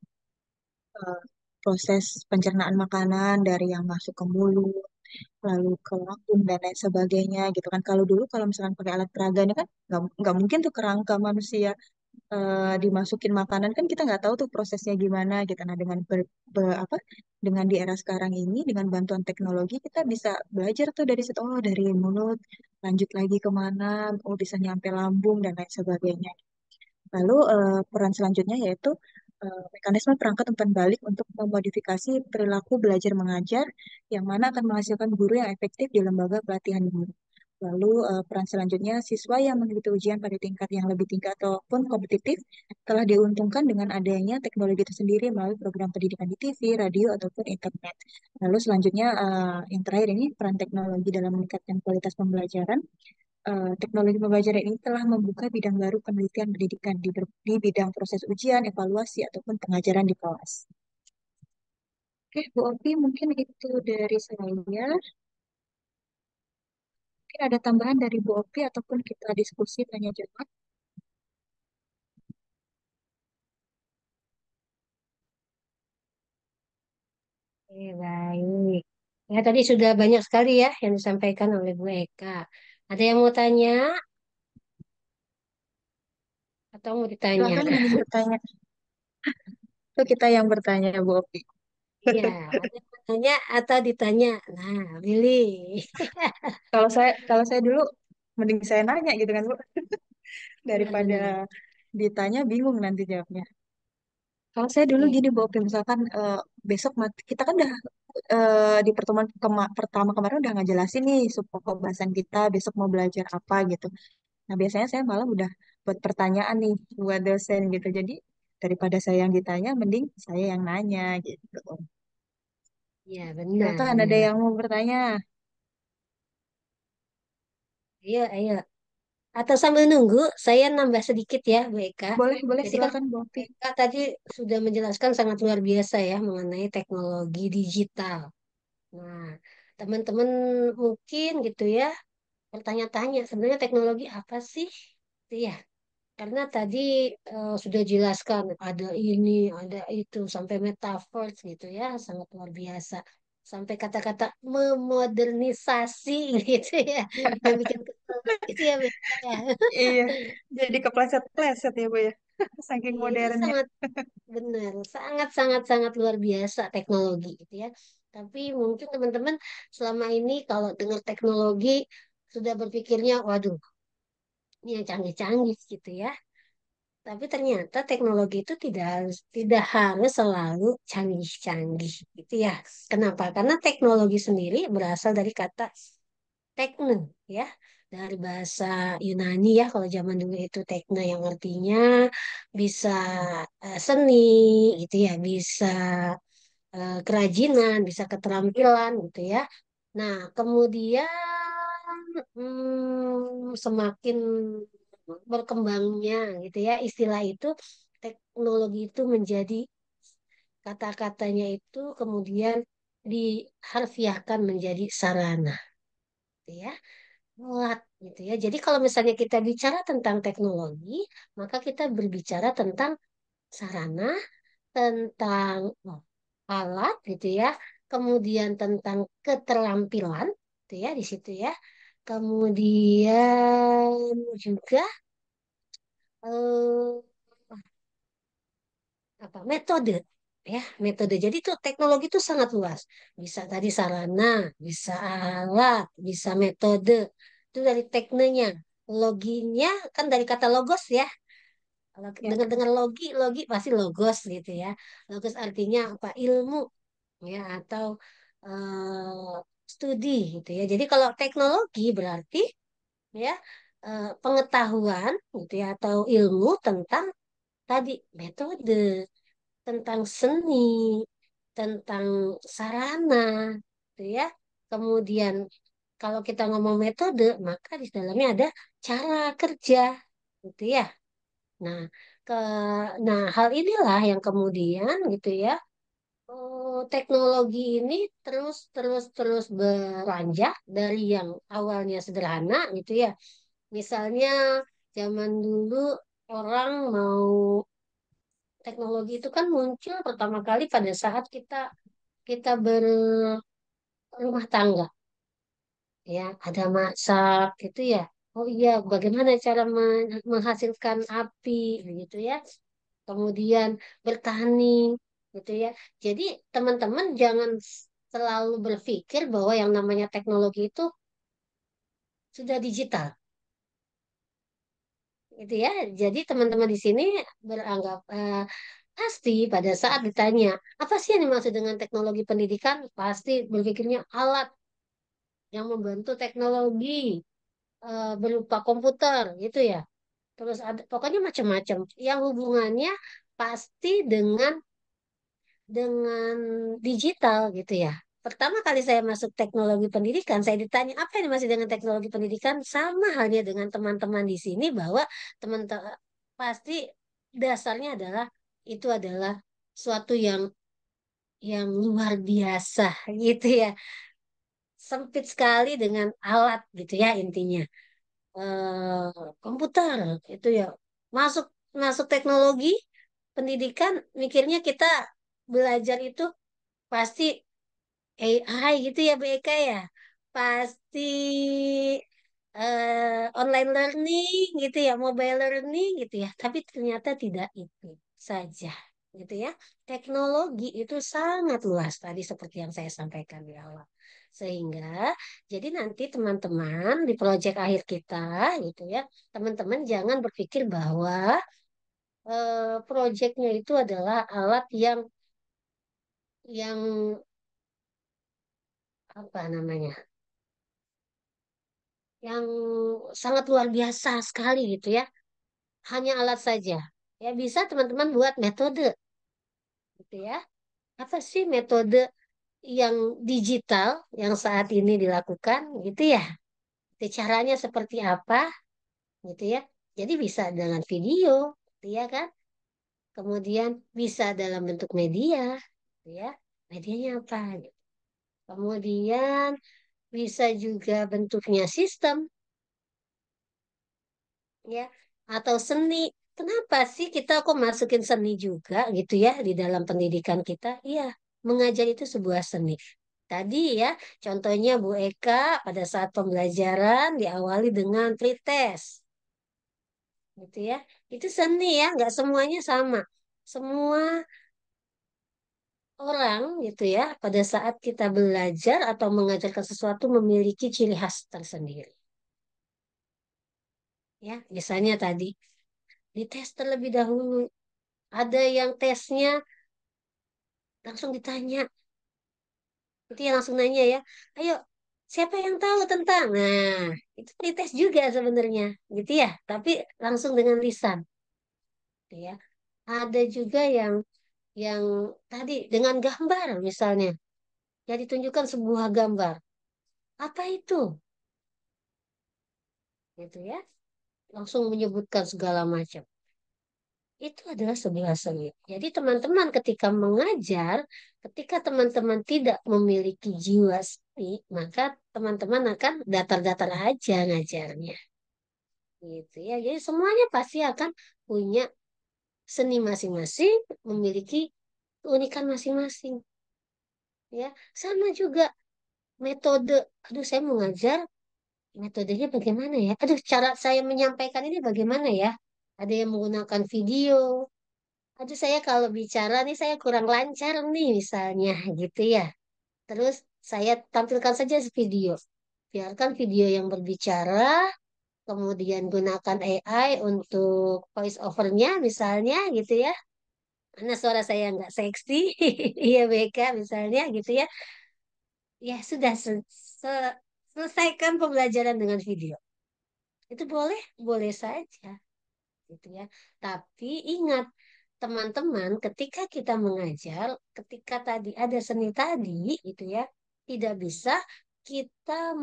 eh, proses pencernaan makanan dari yang masuk ke mulut, lalu ke lambung dan lain sebagainya gitu kan. Kalau dulu kalau misalkan pakai alat peraga ini kan nggak mungkin tuh kerangka manusia dimasukin makanan kan kita nggak tahu tuh prosesnya gimana gitu. Nah dengan apa dengan di era sekarang ini, dengan bantuan teknologi, kita bisa belajar tuh dari situ, oh dari mulut, lanjut lagi kemana, oh bisa nyampe lambung, dan lain sebagainya. Lalu peran selanjutnya yaitu mekanisme perangkat umpan balik untuk memodifikasi perilaku belajar mengajar yang mana akan menghasilkan guru yang efektif di lembaga pelatihan guru. Lalu peran selanjutnya siswa yang mengikuti ujian pada tingkat yang lebih tinggi ataupun kompetitif telah diuntungkan dengan adanya teknologi itu sendiri melalui program pendidikan di TV, radio, ataupun internet. Lalu selanjutnya yang terakhir ini peran teknologi dalam meningkatkan kualitas pembelajaran. Teknologi pembelajaran ini telah membuka bidang baru penelitian pendidikan di bidang proses ujian, evaluasi, ataupun pengajaran di kelas. Oke, Bu Opi, mungkin itu dari saya. Mungkin ada tambahan dari Bu Opi ataupun kita diskusi tanya jawab. Oke, baik. Ya, tadi sudah banyak sekali ya yang disampaikan oleh Bu Eka. Ada yang mau tanya atau mau ditanya? Silakan yang ingin bertanya. Itu kita yang bertanya, Bu Opi. Iya, ada yang mau tanya atau ditanya. Nah, pilih. Kalau saya dulu, mending saya nanya gitu kan, Bu. Daripada Benar-benar. ditanya bingung nanti jawabnya. Kalau saya dulu Oke. gini, Bu Opi, misalkan besok kita kan udah di pertemuan pertama kemarin udah ngejelasin nih pokok bahasan kita besok mau belajar apa gitu. Nah, biasanya saya malah udah buat pertanyaan nih buat dosen gitu. Jadi daripada saya yang ditanya, mending saya yang nanya gitu. Ya, benar, Silakan ada benar. yang mau bertanya. Ayo, ayo. Atau sambil nunggu, saya nambah sedikit ya, Bu Eka. Boleh, boleh Jadi kan silakan Bu Bu Opi. Eka tadi sudah menjelaskan sangat luar biasa ya mengenai teknologi digital. Nah, teman-teman mungkin gitu ya bertanya-tanya sebenarnya teknologi apa sih? Gitu ya. Karena tadi sudah jelaskan ada ini, ada itu, sampai metaverse gitu ya, sangat luar biasa. Sampai kata-kata memodernisasi gitu ya, yang bikin kesel gitu ya, Beka ya. Iya, jadi kepleset-pleset ya Bu ya. Saking Iya, ini modernnya. sangat benar, sangat sangat sangat luar biasa teknologi gitu ya. Tapi mungkin teman-teman selama ini kalau dengar teknologi sudah berpikirnya, waduh, ini yang canggih-canggih gitu ya. Tapi ternyata teknologi itu tidak harus selalu canggih-canggih gitu ya. Kenapa? Karena teknologi sendiri berasal dari kata tekne ya, dari bahasa Yunani ya. Kalau zaman dulu itu tekne yang artinya bisa seni gitu ya, bisa kerajinan, bisa keterampilan gitu ya. Nah, kemudian semakin berkembangnya gitu ya istilah itu, teknologi itu menjadi kata-katanya itu kemudian diharfiahkan menjadi sarana gitu ya, alat gitu ya. Jadi kalau misalnya kita bicara tentang teknologi, maka kita berbicara tentang sarana, tentang alat gitu ya, kemudian tentang keterampilan gitu ya di situ ya. Kemudian juga eh, apa metode ya, metode. Jadi tuh teknologi itu sangat luas. Bisa tadi sarana, bisa alat, bisa metode. Itu dari teknenya. Loginya kan dari kata logos ya. Kalau Ya, dengar-dengar logi, logi pasti logos gitu ya. Logos artinya apa? Ilmu ya, atau studi gitu ya. Jadi kalau teknologi berarti ya pengetahuan gitu ya, atau ilmu tentang tadi metode, tentang seni, tentang sarana gitu ya. Kemudian kalau kita ngomong metode, maka di dalamnya ada cara kerja gitu ya. Nah, ke hal inilah yang kemudian gitu ya, teknologi ini terus terus terus beranjak dari yang awalnya sederhana gitu ya. Misalnya zaman dulu orang mau teknologi itu kan muncul pertama kali pada saat kita kita berumah tangga ya, ada masak gitu ya. Oh iya, bagaimana cara menghasilkan api gitu ya. Kemudian bertani. gitu ya. Jadi teman-teman jangan selalu berpikir bahwa yang namanya teknologi itu sudah digital, gitu ya. Jadi teman-teman di sini beranggap pasti pada saat ditanya apa sih yang dimaksud dengan teknologi pendidikan, pasti berpikirnya alat yang membantu teknologi berupa komputer, gitu ya. Terus ada pokoknya macam-macam yang hubungannya pasti dengan digital gitu ya. Pertama kali saya masuk teknologi pendidikan, saya ditanya apa yang masih dengan teknologi pendidikan, sama halnya dengan teman-teman di sini bahwa teman-teman pasti dasarnya adalah itu adalah suatu yang luar biasa gitu ya. Sempit sekali dengan alat gitu ya intinya. Komputer itu ya masuk masuk teknologi pendidikan mikirnya kita belajar itu pasti AI gitu ya BK ya. Pasti online learning gitu ya, mobile learning gitu ya. Tapi ternyata tidak itu saja gitu ya. Teknologi itu sangat luas tadi seperti yang saya sampaikan di awal. Sehingga jadi nanti teman-teman di proyek akhir kita gitu ya, teman-teman jangan berpikir bahwa proyeknya itu adalah alat yang apa namanya? Yang sangat luar biasa sekali gitu ya. Hanya alat saja. Ya bisa teman-teman buat metode gitu ya. Apa sih metode yang digital yang saat ini dilakukan gitu ya. Itu caranya seperti apa gitu ya. Jadi bisa dengan video gitu ya kan. Kemudian bisa dalam bentuk media gitu ya. Medianya apa gitu. Kemudian bisa juga bentuknya sistem ya, atau seni. Kenapa sih kita kok masukin seni juga gitu ya di dalam pendidikan kita? Iya, mengajar itu sebuah seni. Tadi ya, contohnya Bu Eka pada saat pembelajaran diawali dengan pretest, gitu ya. Itu seni ya, nggak semuanya sama. Semua orang gitu ya, pada saat kita belajar atau mengajarkan sesuatu memiliki ciri khas tersendiri. Ya, misalnya tadi dites terlebih dahulu. Ada yang tesnya langsung ditanya, itu yang langsung nanya ya, ayo siapa yang tahu tentang, nah itu dites juga sebenarnya, gitu ya, tapi langsung dengan lisan, gitu ya. Ada juga yang tadi dengan gambar misalnya, ya ditunjukkan sebuah gambar, apa itu, gitu ya, langsung menyebutkan segala macam. Itu adalah sebuah seni. Jadi teman-teman ketika mengajar, ketika teman-teman tidak memiliki jiwa seni, maka teman-teman akan datar-datar aja ngajarnya. Gitu ya. Jadi semuanya pasti akan punya seni masing-masing, memiliki keunikan masing-masing. Ya, sama juga metode. Aduh, saya mau ngajar, metodenya bagaimana ya? Aduh, cara saya menyampaikan ini bagaimana ya? Ada yang menggunakan video, aduh saya kalau bicara nih saya kurang lancar nih misalnya gitu ya. Terus saya tampilkan saja video. Biarkan video yang berbicara, kemudian gunakan AI untuk voice overnya misalnya gitu ya. Karena suara saya nggak seksi, iya BK misalnya gitu ya. Ya sudah selesaikan pembelajaran dengan video. Itu boleh, boleh saja gitu ya. Tapi ingat, teman-teman, ketika kita mengajar, ketika tadi ada seni tadi, itu ya, tidak bisa kita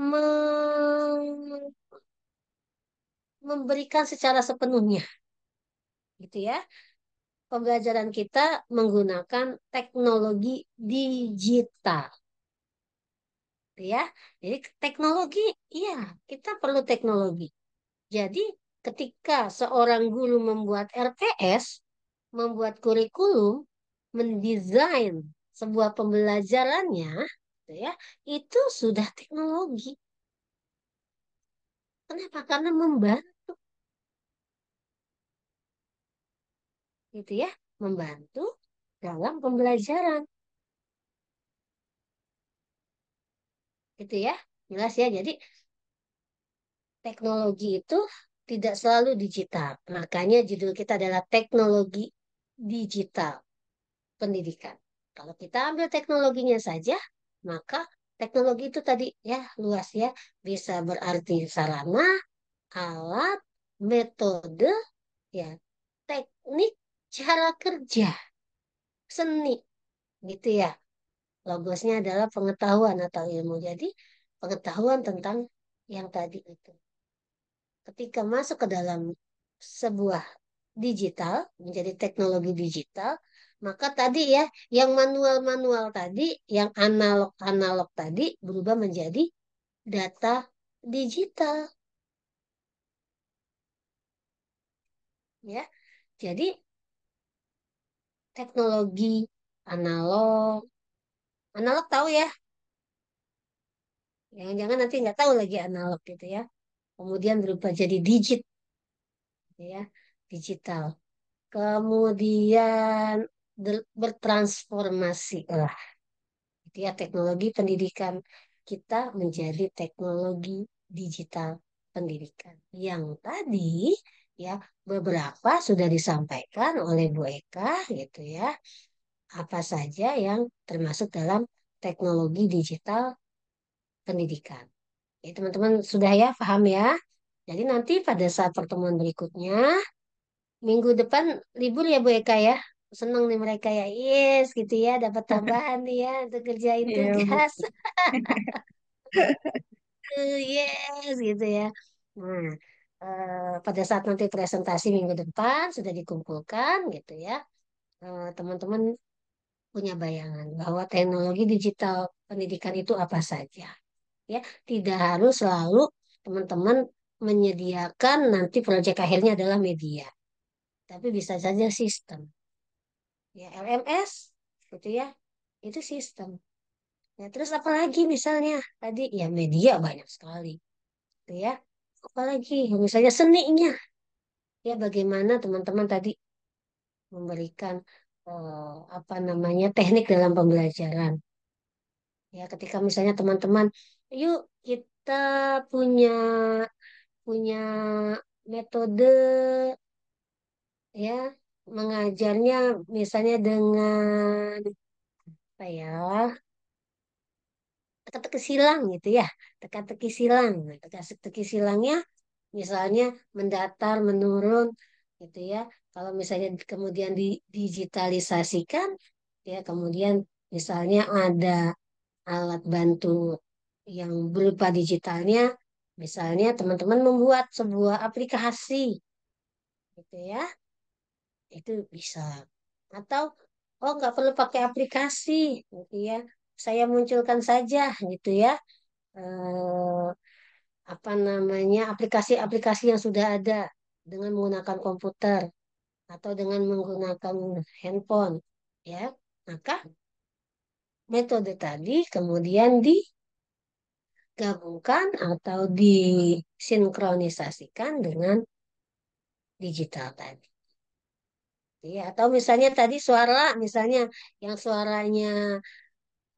memberikan secara sepenuhnya, gitu ya. Pembelajaran kita menggunakan teknologi digital, gitu ya. Jadi teknologi, iya, kita perlu teknologi. Jadi ketika seorang guru membuat RPS, membuat kurikulum, mendesain sebuah pembelajarannya, gitu ya, itu sudah teknologi. Kenapa? Karena membantu, gitu ya, membantu. dalam pembelajaran. Gitu ya. Jelas ya. Jadi teknologi itu tidak selalu digital. Makanya judul kita adalah teknologi digital pendidikan. Kalau kita ambil teknologinya saja, maka teknologi itu tadi ya luas ya, bisa berarti sarana, alat, metode, ya, teknik, cara kerja, seni, gitu ya. Logosnya adalah pengetahuan atau ilmu. Jadi pengetahuan tentang yang tadi itu. Ketika masuk ke dalam sebuah digital, menjadi teknologi digital, maka tadi ya, yang manual-manual tadi, yang analog-analog tadi berubah menjadi data digital, ya. Jadi teknologi analog, analog tahu ya, jangan-jangan nanti nggak tahu lagi analog gitu ya. Kemudian berubah jadi digit, ya, digital. Kemudian bertransformasi lah. Itu ya teknologi pendidikan kita menjadi teknologi digital pendidikan. Yang tadi ya beberapa sudah disampaikan oleh Bu Eka gitu ya. Apa saja yang termasuk dalam teknologi digital pendidikan. Ya, teman-teman sudah ya paham ya. Jadi nanti pada saat pertemuan berikutnya, minggu depan libur ya Bu Eka ya. Seneng nih mereka ya. Yes gitu ya. Dapat tambahan nih ya untuk kerjain Iya, Bu. tugas. Yes gitu ya. Nah, pada saat nanti presentasi minggu depan sudah dikumpulkan gitu ya. Teman-teman punya bayangan bahwa teknologi digital pendidikan itu apa saja. Ya, tidak harus selalu teman-teman menyediakan nanti proyek akhirnya adalah media, tapi bisa saja sistem. Ya, LMS gitu ya. Itu sistem. Ya, terus apalagi misalnya tadi ya media banyak sekali, gitu ya. Apalagi misalnya seninya, ya bagaimana teman-teman tadi memberikan apa namanya teknik dalam pembelajaran. Ya, ketika misalnya teman-teman, yuk kita punya punya metode ya mengajarnya misalnya dengan apa ya teka-teki silang gitu ya, teka-teki silang. Nah, teka-teki silangnya misalnya mendatar menurun gitu ya. Kalau misalnya kemudian didigitalisasikan ya, kemudian misalnya ada alat bantu yang berupa digitalnya, misalnya teman-teman membuat sebuah aplikasi gitu ya, itu bisa. Atau oh nggak perlu pakai aplikasi gitu ya, saya munculkan saja gitu ya, eh, apa namanya aplikasi-aplikasi yang sudah ada dengan menggunakan komputer atau dengan menggunakan handphone ya, maka metode tadi kemudian digabungkan atau disinkronisasikan dengan digital tadi. Ya, atau misalnya tadi suara, misalnya yang suaranya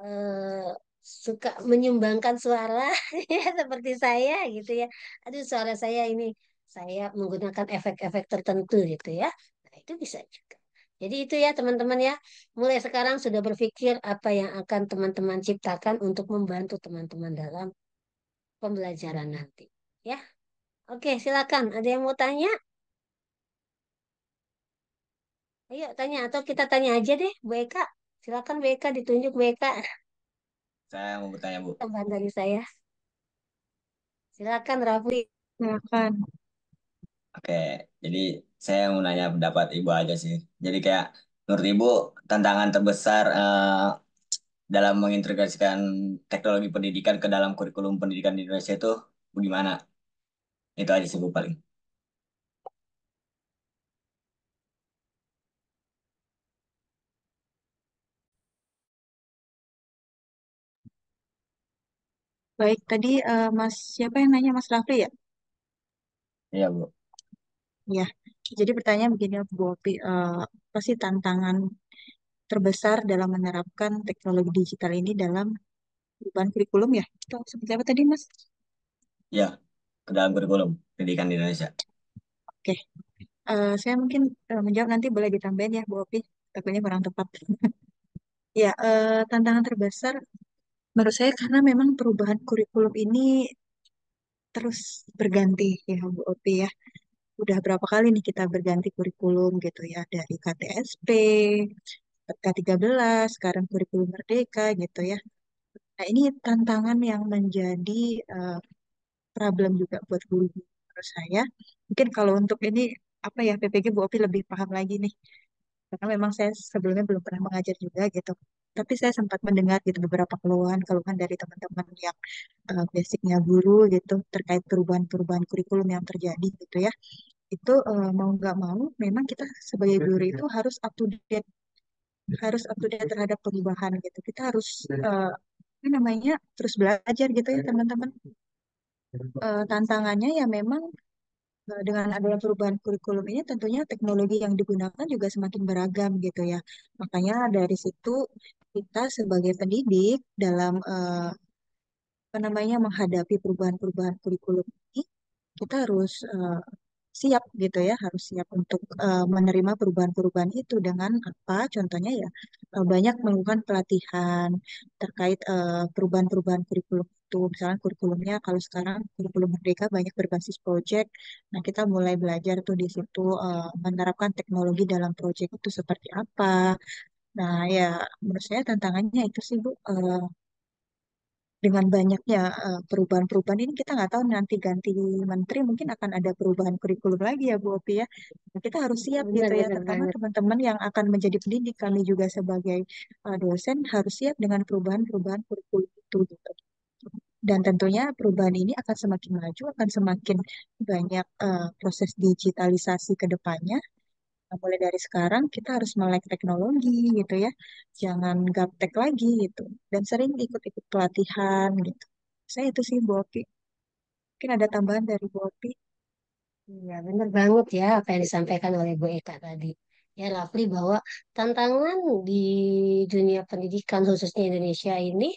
eh, suka menyumbangkan suara, ya seperti saya gitu ya. Aduh, suara saya ini saya menggunakan efek-efek tertentu gitu ya. Nah, itu bisa juga. Jadi itu ya teman-teman ya. Mulai sekarang sudah berpikir apa yang akan teman-teman ciptakan untuk membantu teman-teman dalam pembelajaran nanti. Ya, oke silakan. Ada yang mau tanya? Ayo tanya atau kita tanya aja deh, Bu Eka. Silakan Bu Eka, ditunjuk Bu Eka. Saya mau bertanya, Bu. Tambahan dari saya. Silakan Rafli. Silakan. Oke, jadi saya mau nanya pendapat Ibu aja sih. Jadi kayak menurut Ibu tantangan terbesar dalam mengintegrasikan teknologi pendidikan ke dalam kurikulum pendidikan di Indonesia itu bagaimana? Itu aja sih Bu paling. Baik, tadi Mas siapa yang nanya Mas Rafli ya? Iya, Bu. Ya, jadi pertanyaan begini Bu Opi, apa sih tantangan terbesar dalam menerapkan teknologi digital ini dalam perubahan kurikulum ya. Itu seperti apa tadi, Mas? Ya, ke dalam kurikulum pendidikan di Indonesia. Oke, saya mungkin menjawab nanti boleh ditambahin ya, Bu Opi. Takutnya kurang tepat. Ya, tantangan terbesar menurut saya karena memang perubahan kurikulum ini terus berganti ya, Bu Opi ya. Udah berapa kali nih kita berganti kurikulum gitu ya, dari KTSP, K13, sekarang kurikulum Merdeka gitu ya. Nah, ini tantangan yang menjadi eh, problem juga buat guru menurut saya. Mungkin kalau untuk ini apa ya, PPG Bu Opi lebih paham lagi nih. Karena memang saya sebelumnya belum pernah mengajar juga gitu. Tapi saya sempat mendengar gitu beberapa keluhan-keluhan dari teman-teman yang basicnya guru gitu terkait perubahan-perubahan kurikulum yang terjadi gitu ya. Itu mau nggak mau memang kita sebagai guru itu harus up to date terhadap perubahan gitu. Kita harus apa namanya terus belajar gitu ya teman-teman. Tantangannya ya memang dengan adanya perubahan kurikulum ini tentunya teknologi yang digunakan juga semakin beragam gitu ya. Makanya dari situ kita sebagai pendidik dalam apa namanya menghadapi perubahan-perubahan kurikulum ini kita harus siap gitu ya, harus siap untuk menerima perubahan-perubahan itu dengan apa? Contohnya ya banyak melakukan pelatihan terkait perubahan-perubahan kurikulum itu. Misalnya kurikulumnya kalau sekarang kurikulum Merdeka banyak berbasis proyek. Nah, kita mulai belajar tuh di situ menerapkan teknologi dalam proyek itu seperti apa. Nah, ya menurut saya tantangannya itu sih Bu. Dengan banyaknya perubahan-perubahan ini kita nggak tahu nanti ganti menteri mungkin akan ada perubahan kurikulum lagi ya Bu Opi ya. Nah, kita harus siap gitu ya, Benar-benar terutama banget. teman-teman yang akan menjadi pendidik kami juga sebagai dosen harus siap dengan perubahan-perubahan kurikulum itu gitu. Dan tentunya perubahan ini akan semakin maju, akan semakin banyak proses digitalisasi ke depannya. Nah, mulai dari sekarang kita harus melek teknologi gitu ya. Jangan gaptek lagi gitu. Dan sering ikut-ikut pelatihan gitu. Saya itu sih Bu Opi. Mungkin ada tambahan dari Bu Opi. Ya, benar banget ya apa yang disampaikan oleh Bu Eka tadi. Ya, Rafli, bahwa tantangan di dunia pendidikan khususnya Indonesia ini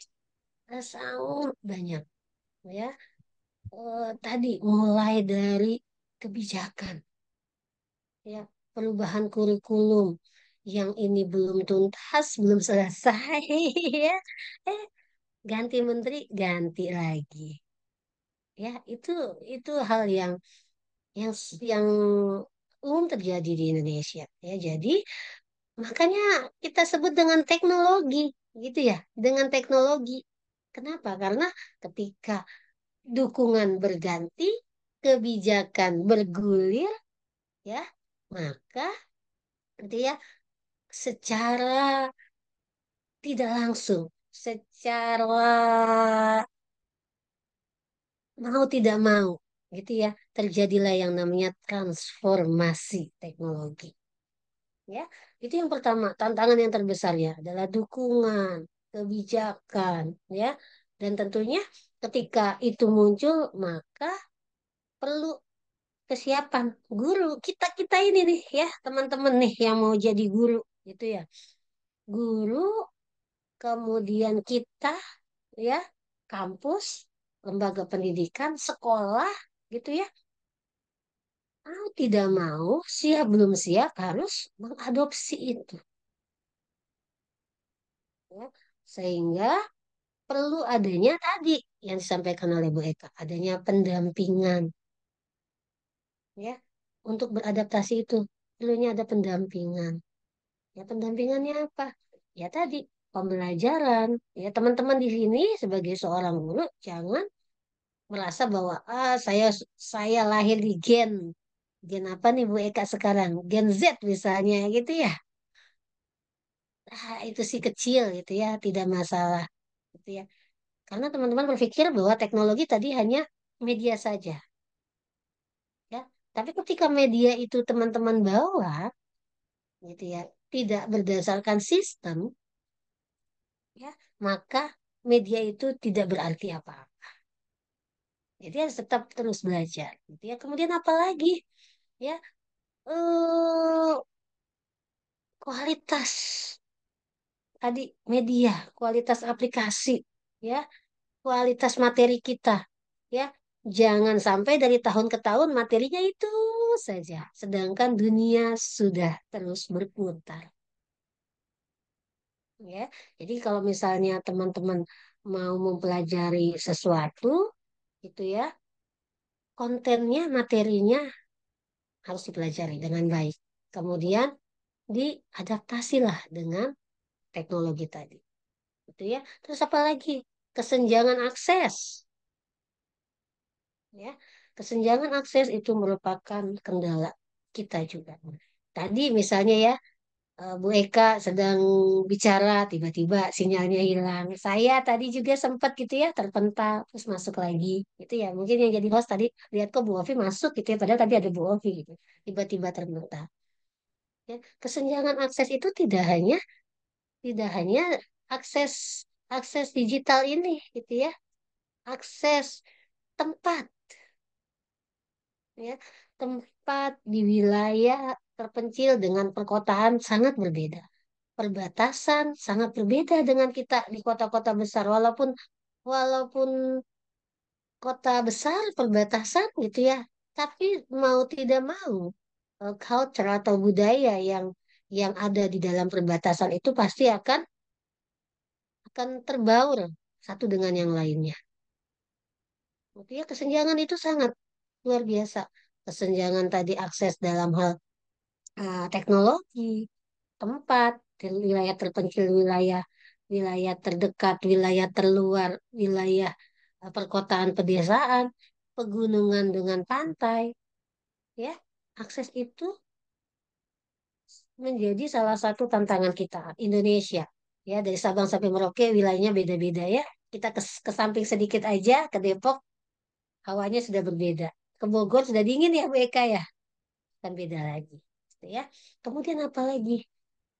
sangat banyak. Ya, tadi mulai dari kebijakan, ya, perubahan kurikulum yang ini belum tuntas, belum selesai, ya, eh, ganti menteri, ganti lagi. Ya, itu hal yang umum terjadi di Indonesia. Ya, jadi makanya kita sebut dengan teknologi, gitu ya, dengan teknologi. Kenapa? Karena ketika dukungan berganti, kebijakan bergulir, ya, maka gitu ya, secara tidak langsung, secara mau tidak mau, gitu ya, terjadilah yang namanya transformasi teknologi. Ya, itu yang pertama, tantangan yang terbesarnya adalah dukungan, kebijakan, ya. Dan tentunya ketika itu muncul, maka perlu kesiapan guru. Kita ini nih ya, teman-teman nih yang mau jadi guru, gitu ya. Guru, kemudian kita ya, kampus, lembaga pendidikan, sekolah, gitu ya. Mau tidak mau, siap belum siap harus mengadopsi itu, ya. Sehingga perlu adanya tadi yang disampaikan oleh Bu Eka, adanya pendampingan, ya, untuk beradaptasi itu. Perlunya ada pendampingan. Ya, pendampingannya apa? Ya tadi, pembelajaran. Ya, teman-teman di sini sebagai seorang guru jangan merasa bahwa saya lahir di gen apa nih Bu Eka sekarang? Gen Z misalnya gitu ya. Itu sih kecil gitu ya, tidak masalah gitu ya. Karena teman-teman berpikir bahwa teknologi tadi hanya media saja, ya. Tapi ketika media itu teman-teman bawa, gitu ya, tidak berdasarkan sistem, ya, maka media itu tidak berarti apa-apa. Jadi harus tetap terus belajar, gitu ya. Kemudian apa lagi, ya, eh kualitas. tadi media, kualitas aplikasi, ya, kualitas materi kita, ya. Jangan sampai dari tahun ke tahun materinya itu saja, sedangkan dunia sudah terus berputar, ya. Jadi kalau misalnya teman-teman mau mempelajari sesuatu, itu ya, kontennya, materinya harus dipelajari dengan baik. Kemudian diadaptasilah dengan teknologi tadi. Gitu ya. Terus apa lagi? Kesenjangan akses. Ya. Kesenjangan akses itu merupakan kendala kita juga. Tadi misalnya ya, Bu Eka sedang bicara, tiba-tiba sinyalnya hilang. Saya tadi juga sempat gitu ya, terpental, terus masuk lagi. Gitu ya, mungkin yang jadi host tadi lihat kok Bu Ovi masuk gitu ya, padahal tadi ada Bu Ovi gitu. Tiba-tiba terpental. Ya, kesenjangan akses itu tidak hanya akses akses digital ini gitu ya, akses tempat, ya, tempat di wilayah terpencil dengan perkotaan sangat berbeda. Perbatasan sangat berbeda dengan kita di kota-kota besar, walaupun walaupun kota besar perbatasan gitu ya, tapi mau tidak mau culture atau budaya yang ada di dalam perbatasan itu pasti akan terbaur satu dengan yang lainnya. Gitu ya, kesenjangan itu sangat luar biasa. Kesenjangan tadi akses dalam hal teknologi, tempat, di wilayah terpencil, wilayah wilayah terdekat, wilayah terluar, wilayah perkotaan, pedesaan, pegunungan dengan pantai, ya. Akses itu menjadi salah satu tantangan kita Indonesia. Ya, dari Sabang sampai Merauke wilayahnya beda-beda ya. Kita ke samping sedikit aja ke Depok, hawanya sudah berbeda. Ke Bogor sudah dingin ya Bu Eka ya, kan beda lagi. Gitu ya. Kemudian apa lagi?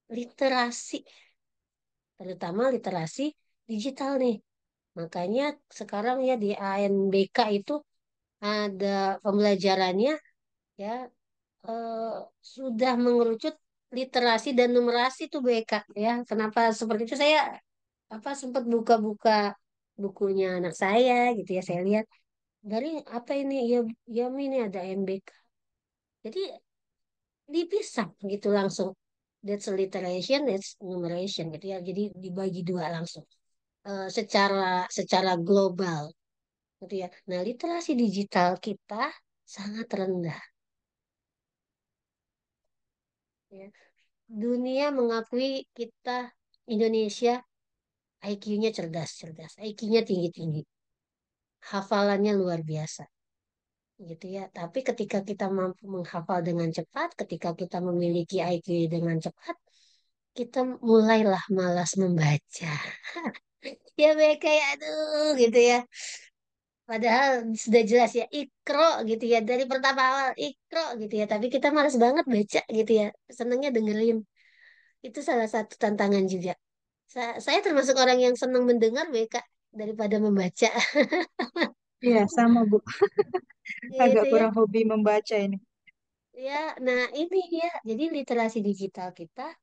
Literasi, terutama literasi digital nih. Makanya sekarang ya di ANBK itu ada pembelajarannya ya, eh, sudah mengerucut literasi dan numerasi tuh BK ya. Kenapa seperti itu? Saya apa sempat buka-buka bukunya anak saya gitu ya. Saya lihat dari apa ini ya, ya ini ada MBK. Jadi dipisah gitu langsung. That's alliteration, that's numeration gitu ya. Jadi dibagi dua langsung. Secara global gitu ya. Nah, literasi digital kita sangat rendah ya. Dunia mengakui kita Indonesia IQ-nya cerdas-cerdas, IQ-nya tinggi-tinggi, hafalannya luar biasa gitu ya. Tapi ketika kita mampu menghafal dengan cepat, ketika kita memiliki IQ dengan cepat, kita mulailah malas membaca. Ya mereka ya aduh gitu ya. Padahal sudah jelas ya ikro gitu ya dari pertama awal ikro gitu ya. Tapi kita malas banget baca gitu ya. Senangnya dengerin. Itu salah satu tantangan juga. Saya termasuk orang yang senang mendengar BK daripada membaca. Iya, sama Bu. Agak Gitu ya. kurang hobi membaca ini. Ya, nah ini ya. Jadi literasi digital kita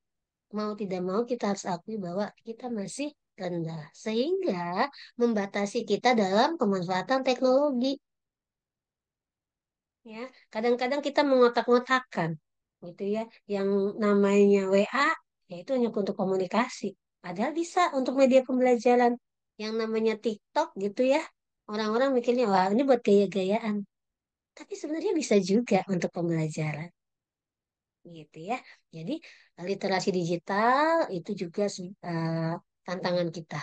mau tidak mau kita harus akui bahwa kita masih rendah. Sehingga membatasi kita dalam pemanfaatan teknologi. Ya, kadang-kadang kita mengotak-ngotakkan gitu ya. Yang namanya WA yaitu hanya untuk komunikasi. Padahal bisa untuk media pembelajaran. Yang namanya TikTok gitu ya. Orang-orang mikirnya wah ini buat gaya-gayaan. Tapi sebenarnya bisa juga untuk pembelajaran gitu ya. Jadi literasi digital itu juga tantangan kita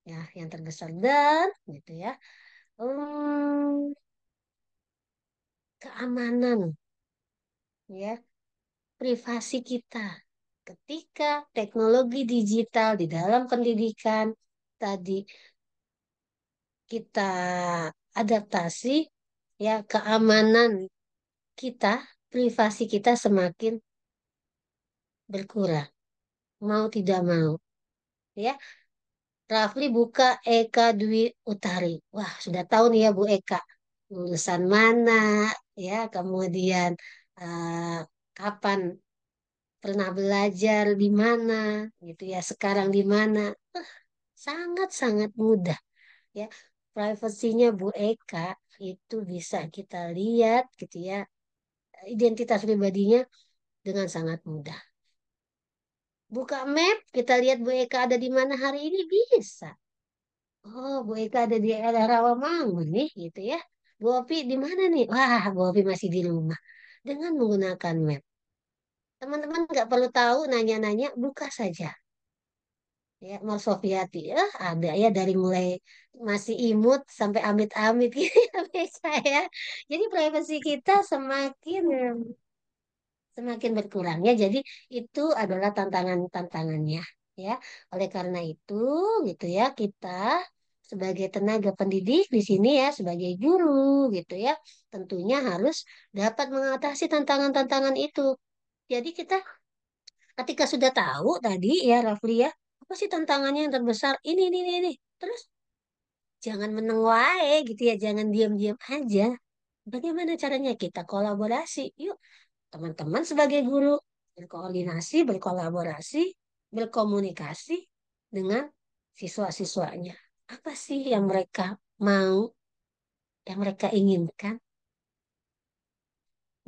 ya yang terbesar dan gitu ya. Hmm, keamanan ya, privasi kita ketika teknologi digital di dalam pendidikan tadi kita adaptasi ya, keamanan kita, privasi kita semakin berkurang mau tidak mau ya. Rafli buka Eka Dwi Utari. Wah, sudah tahu nih ya Bu Eka. Lulusan mana, ya, kemudian eh, kapan pernah belajar di mana, gitu ya, sekarang di mana. Eh, sangat-sangat mudah ya. Privasinya Bu Eka itu bisa kita lihat gitu ya, identitas pribadinya dengan sangat mudah. Buka map, kita lihat Bu Eka ada di mana hari ini bisa. Oh, Bu Eka ada di daerah Rawamangun nih, gitu ya. Bu Opi di mana nih? Wah, Bu Opi masih di rumah. Dengan menggunakan map. Teman-teman nggak perlu tahu, nanya-nanya, buka saja. Ya, Mas Sofiati, ada ya dari mulai masih imut sampai amit-amit gitu ya, Beka ya. Jadi privasi kita semakin berkurang ya. Jadi itu adalah tantangannya ya. Oleh karena itu gitu ya, kita sebagai tenaga pendidik di sini ya, sebagai guru gitu ya, tentunya harus dapat mengatasi tantangan-tantangan itu. Jadi kita ketika sudah tahu tadi ya Rafli ya, apa sih tantangannya yang terbesar? Ini. Terus jangan meneng wae gitu ya, jangan diam-diam aja. Bagaimana caranya kita kolaborasi? Yuk, teman-teman sebagai guru berkoordinasi, berkolaborasi, berkomunikasi dengan siswa-siswanya. Apa sih yang mereka mau, yang mereka inginkan,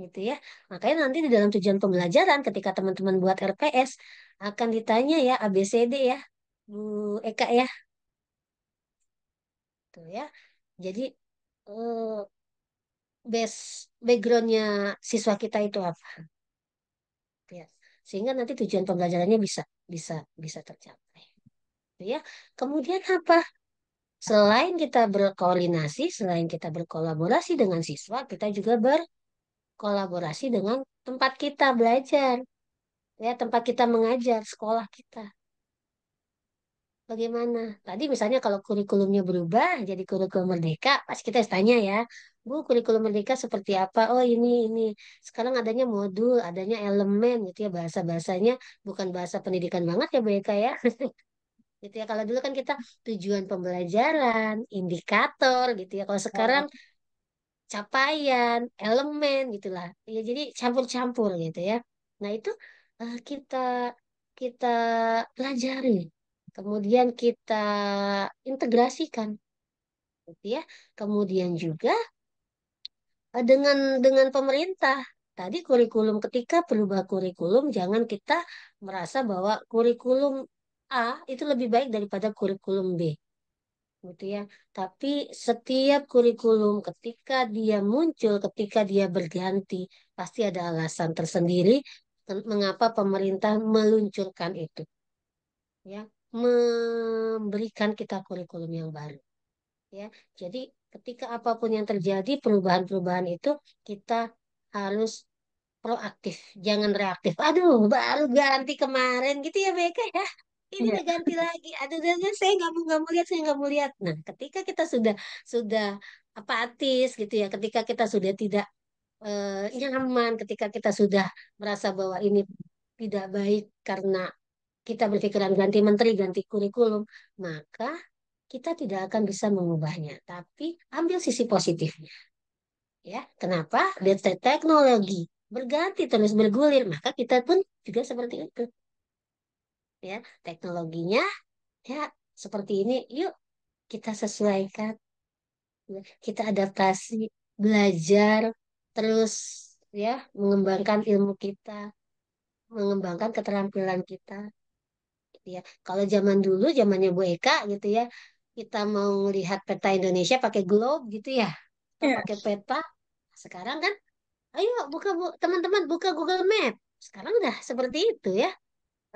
gitu ya. Makanya nanti di dalam tujuan pembelajaran ketika teman-teman buat RPS akan ditanya ya ABCD ya, Bu Eka ya, tuh ya. Jadi eh, backgroundnya siswa kita itu apa? Ya. Sehingga nanti tujuan pembelajarannya bisa bisa bisa tercapai. Gitu ya. Kemudian apa? Selain kita berkoordinasi, selain kita berkolaborasi dengan siswa, kita juga berkolaborasi dengan tempat kita belajar, ya, tempat kita mengajar, sekolah kita. Bagaimana? Tadi misalnya kalau kurikulumnya berubah jadi kurikulum merdeka, pasti kita tanya ya, Bu, kurikulum merdeka seperti apa? Oh ini. Sekarang adanya modul, adanya elemen gitu ya, bahasa-bahasanya bukan bahasa pendidikan banget ya Bu Eka ya. Gitu ya. Kalau dulu kan kita tujuan pembelajaran, indikator gitu ya. Kalau sekarang capaian, elemen gitulah. Ya jadi campur-campur gitu ya. Nah, itu kita kita pelajari. Kemudian kita integrasikan gitu ya. Kemudian juga dengan pemerintah. Tadi kurikulum ketika berubah kurikulum jangan kita merasa bahwa kurikulum A itu lebih baik daripada kurikulum B gitu ya. Tapi setiap kurikulum ketika dia muncul, ketika dia berganti, pasti ada alasan tersendiri mengapa pemerintah meluncurkan itu, ya, memberikan kita kurikulum yang baru, ya. Jadi ketika apapun yang terjadi, perubahan-perubahan itu kita harus proaktif, jangan reaktif. Aduh, baru ganti kemarin gitu ya Beka ya. Ini Iya. udah ganti lagi. Aduh, saya nggak mau lihat, saya nggak mau lihat. Nah, ketika kita sudah apatis gitu ya, ketika kita sudah tidak nyaman, ketika kita sudah merasa bahwa ini tidak baik karena kita berpikiran ganti menteri, ganti kurikulum, maka kita tidak akan bisa mengubahnya. Tapi ambil sisi positifnya. Ya, kenapa? Dari teknologi berganti terus bergulir, maka kita pun juga seperti itu. Ya, teknologinya ya seperti ini. Yuk kita sesuaikan, ya, kita adaptasi, belajar terus ya, mengembangkan ilmu kita, mengembangkan keterampilan kita. Gitu ya, kalau zaman dulu, zamannya Bu Eka gitu ya, kita mau melihat peta Indonesia pakai globe gitu ya, atau Iya. pakai peta. Sekarang kan ayo teman-teman buka Google Map. Sekarang udah seperti itu ya.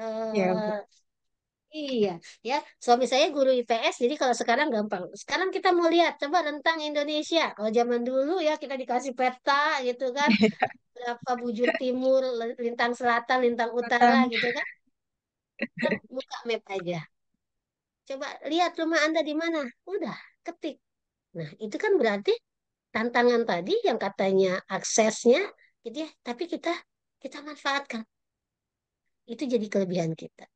Iya. Eh, iya, ya. Suami saya guru IPS, jadi kalau sekarang gampang. Sekarang kita mau lihat, coba rentang Indonesia. Kalau zaman dulu ya kita dikasih peta gitu kan, berapa bujur timur, lintang selatan, lintang utara Batang. gitu kan. Kan buka map aja. Coba lihat rumah Anda di mana. Udah, ketik. Nah, itu kan berarti tantangan tadi yang katanya aksesnya gitu ya, tapi kita manfaatkan. Itu jadi kelebihan kita.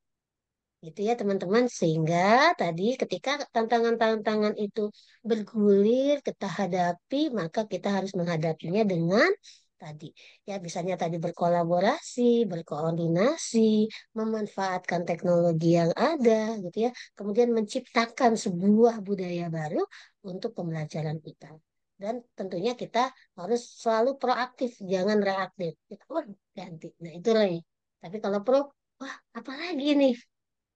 Gitu ya teman-teman. Sehingga tadi ketika tantangan-tantangan itu bergulir, kita hadapi, maka kita harus menghadapinya dengan tadi. Ya, misalnya tadi berkolaborasi, berkoordinasi, memanfaatkan teknologi yang ada, gitu ya. Kemudian menciptakan sebuah budaya baru untuk pembelajaran kita. Dan tentunya kita harus selalu proaktif, jangan reaktif. Kita, wah, ganti. Nah, itu lah. Tapi kalau pro, wah, apa lagi nih?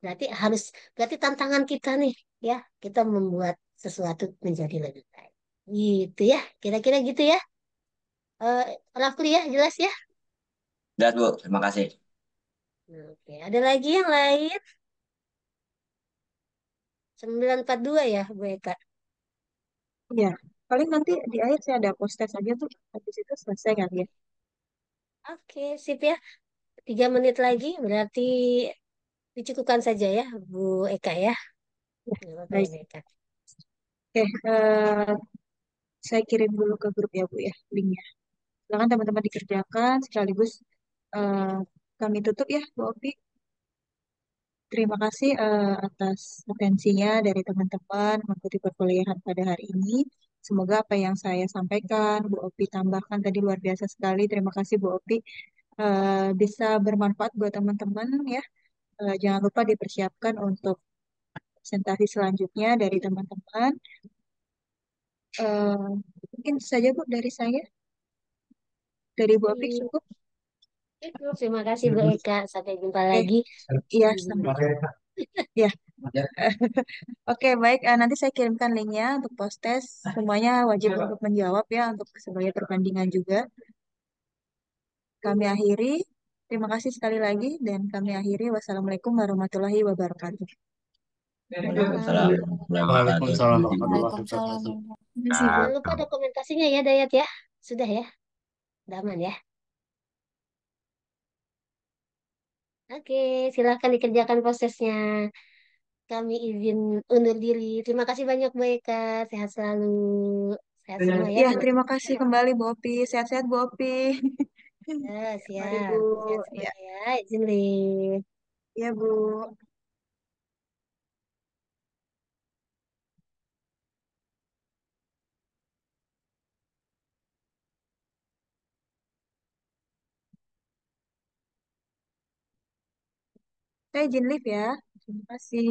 Berarti harus, berarti tantangan kita nih, ya, kita membuat sesuatu menjadi lebih baik. Gitu ya, kira-kira gitu ya. Rafli ya, jelas ya. Jelas Bu, terima kasih. Oke, ada lagi yang lain? 942 ya, Bu Eka. Iya, paling nanti di akhir saya ada post test aja tuh. Habis itu selesai kali ya. Oke, sip ya. 3 menit lagi, berarti dicukupkan saja ya, Bu Eka ya. Ya, Nggak apa-apa ya, baik. Bu Eka. Oke, saya kirim dulu ke grup ya Bu ya, linknya. Silakan teman-teman dikerjakan sekaligus eh, kami tutup ya Bu Opi. Terima kasih atas atensinya dari teman-teman mengikuti perkuliahan pada hari ini. Semoga apa yang saya sampaikan, Bu Opi tambahkan tadi luar biasa sekali. Terima kasih Bu Opi. Bisa bermanfaat buat teman-teman ya. Jangan lupa dipersiapkan untuk presentasi selanjutnya dari teman-teman. Eh, Mungkin itu saja Bu dari saya. Dari Bu Opi Sip. cukup. Itu, terima kasih Bu Eka. Sampai jumpa Oke, lagi iya, di ya. Oke, baik. Nanti saya kirimkan linknya untuk post test. Semuanya wajib untuk menjawab ya, untuk sebagai perbandingan juga. Kami akhiri. Terima kasih sekali lagi dan kami akhiri. Wassalamualaikum warahmatullahi wabarakatuh. Waalaikumsalam Waalaikumsalam. warahmatullahi wabarakatuh. Waalaikumsalam Terima kasih Bu. warahmatullahi Waalaikumsalam. wabarakatuh. Terima kasih, Bu. Jangan lupa dokumentasinya ya, Dayat ya. Sudah ya, udah aman ya. Oke, silahkan dikerjakan prosesnya. Kami izin undur diri. Terima kasih banyak Bu Eka. Sehat selalu. Sehat semua ya Ya, terima teman-teman. kasih kembali Bu Opi. Sehat-sehat Bu Opi. Ya, Mari siap. Bu. Sehat Ya, semuanya ya. Izin live. ya Bu. Saya izin live ya. Terima kasih.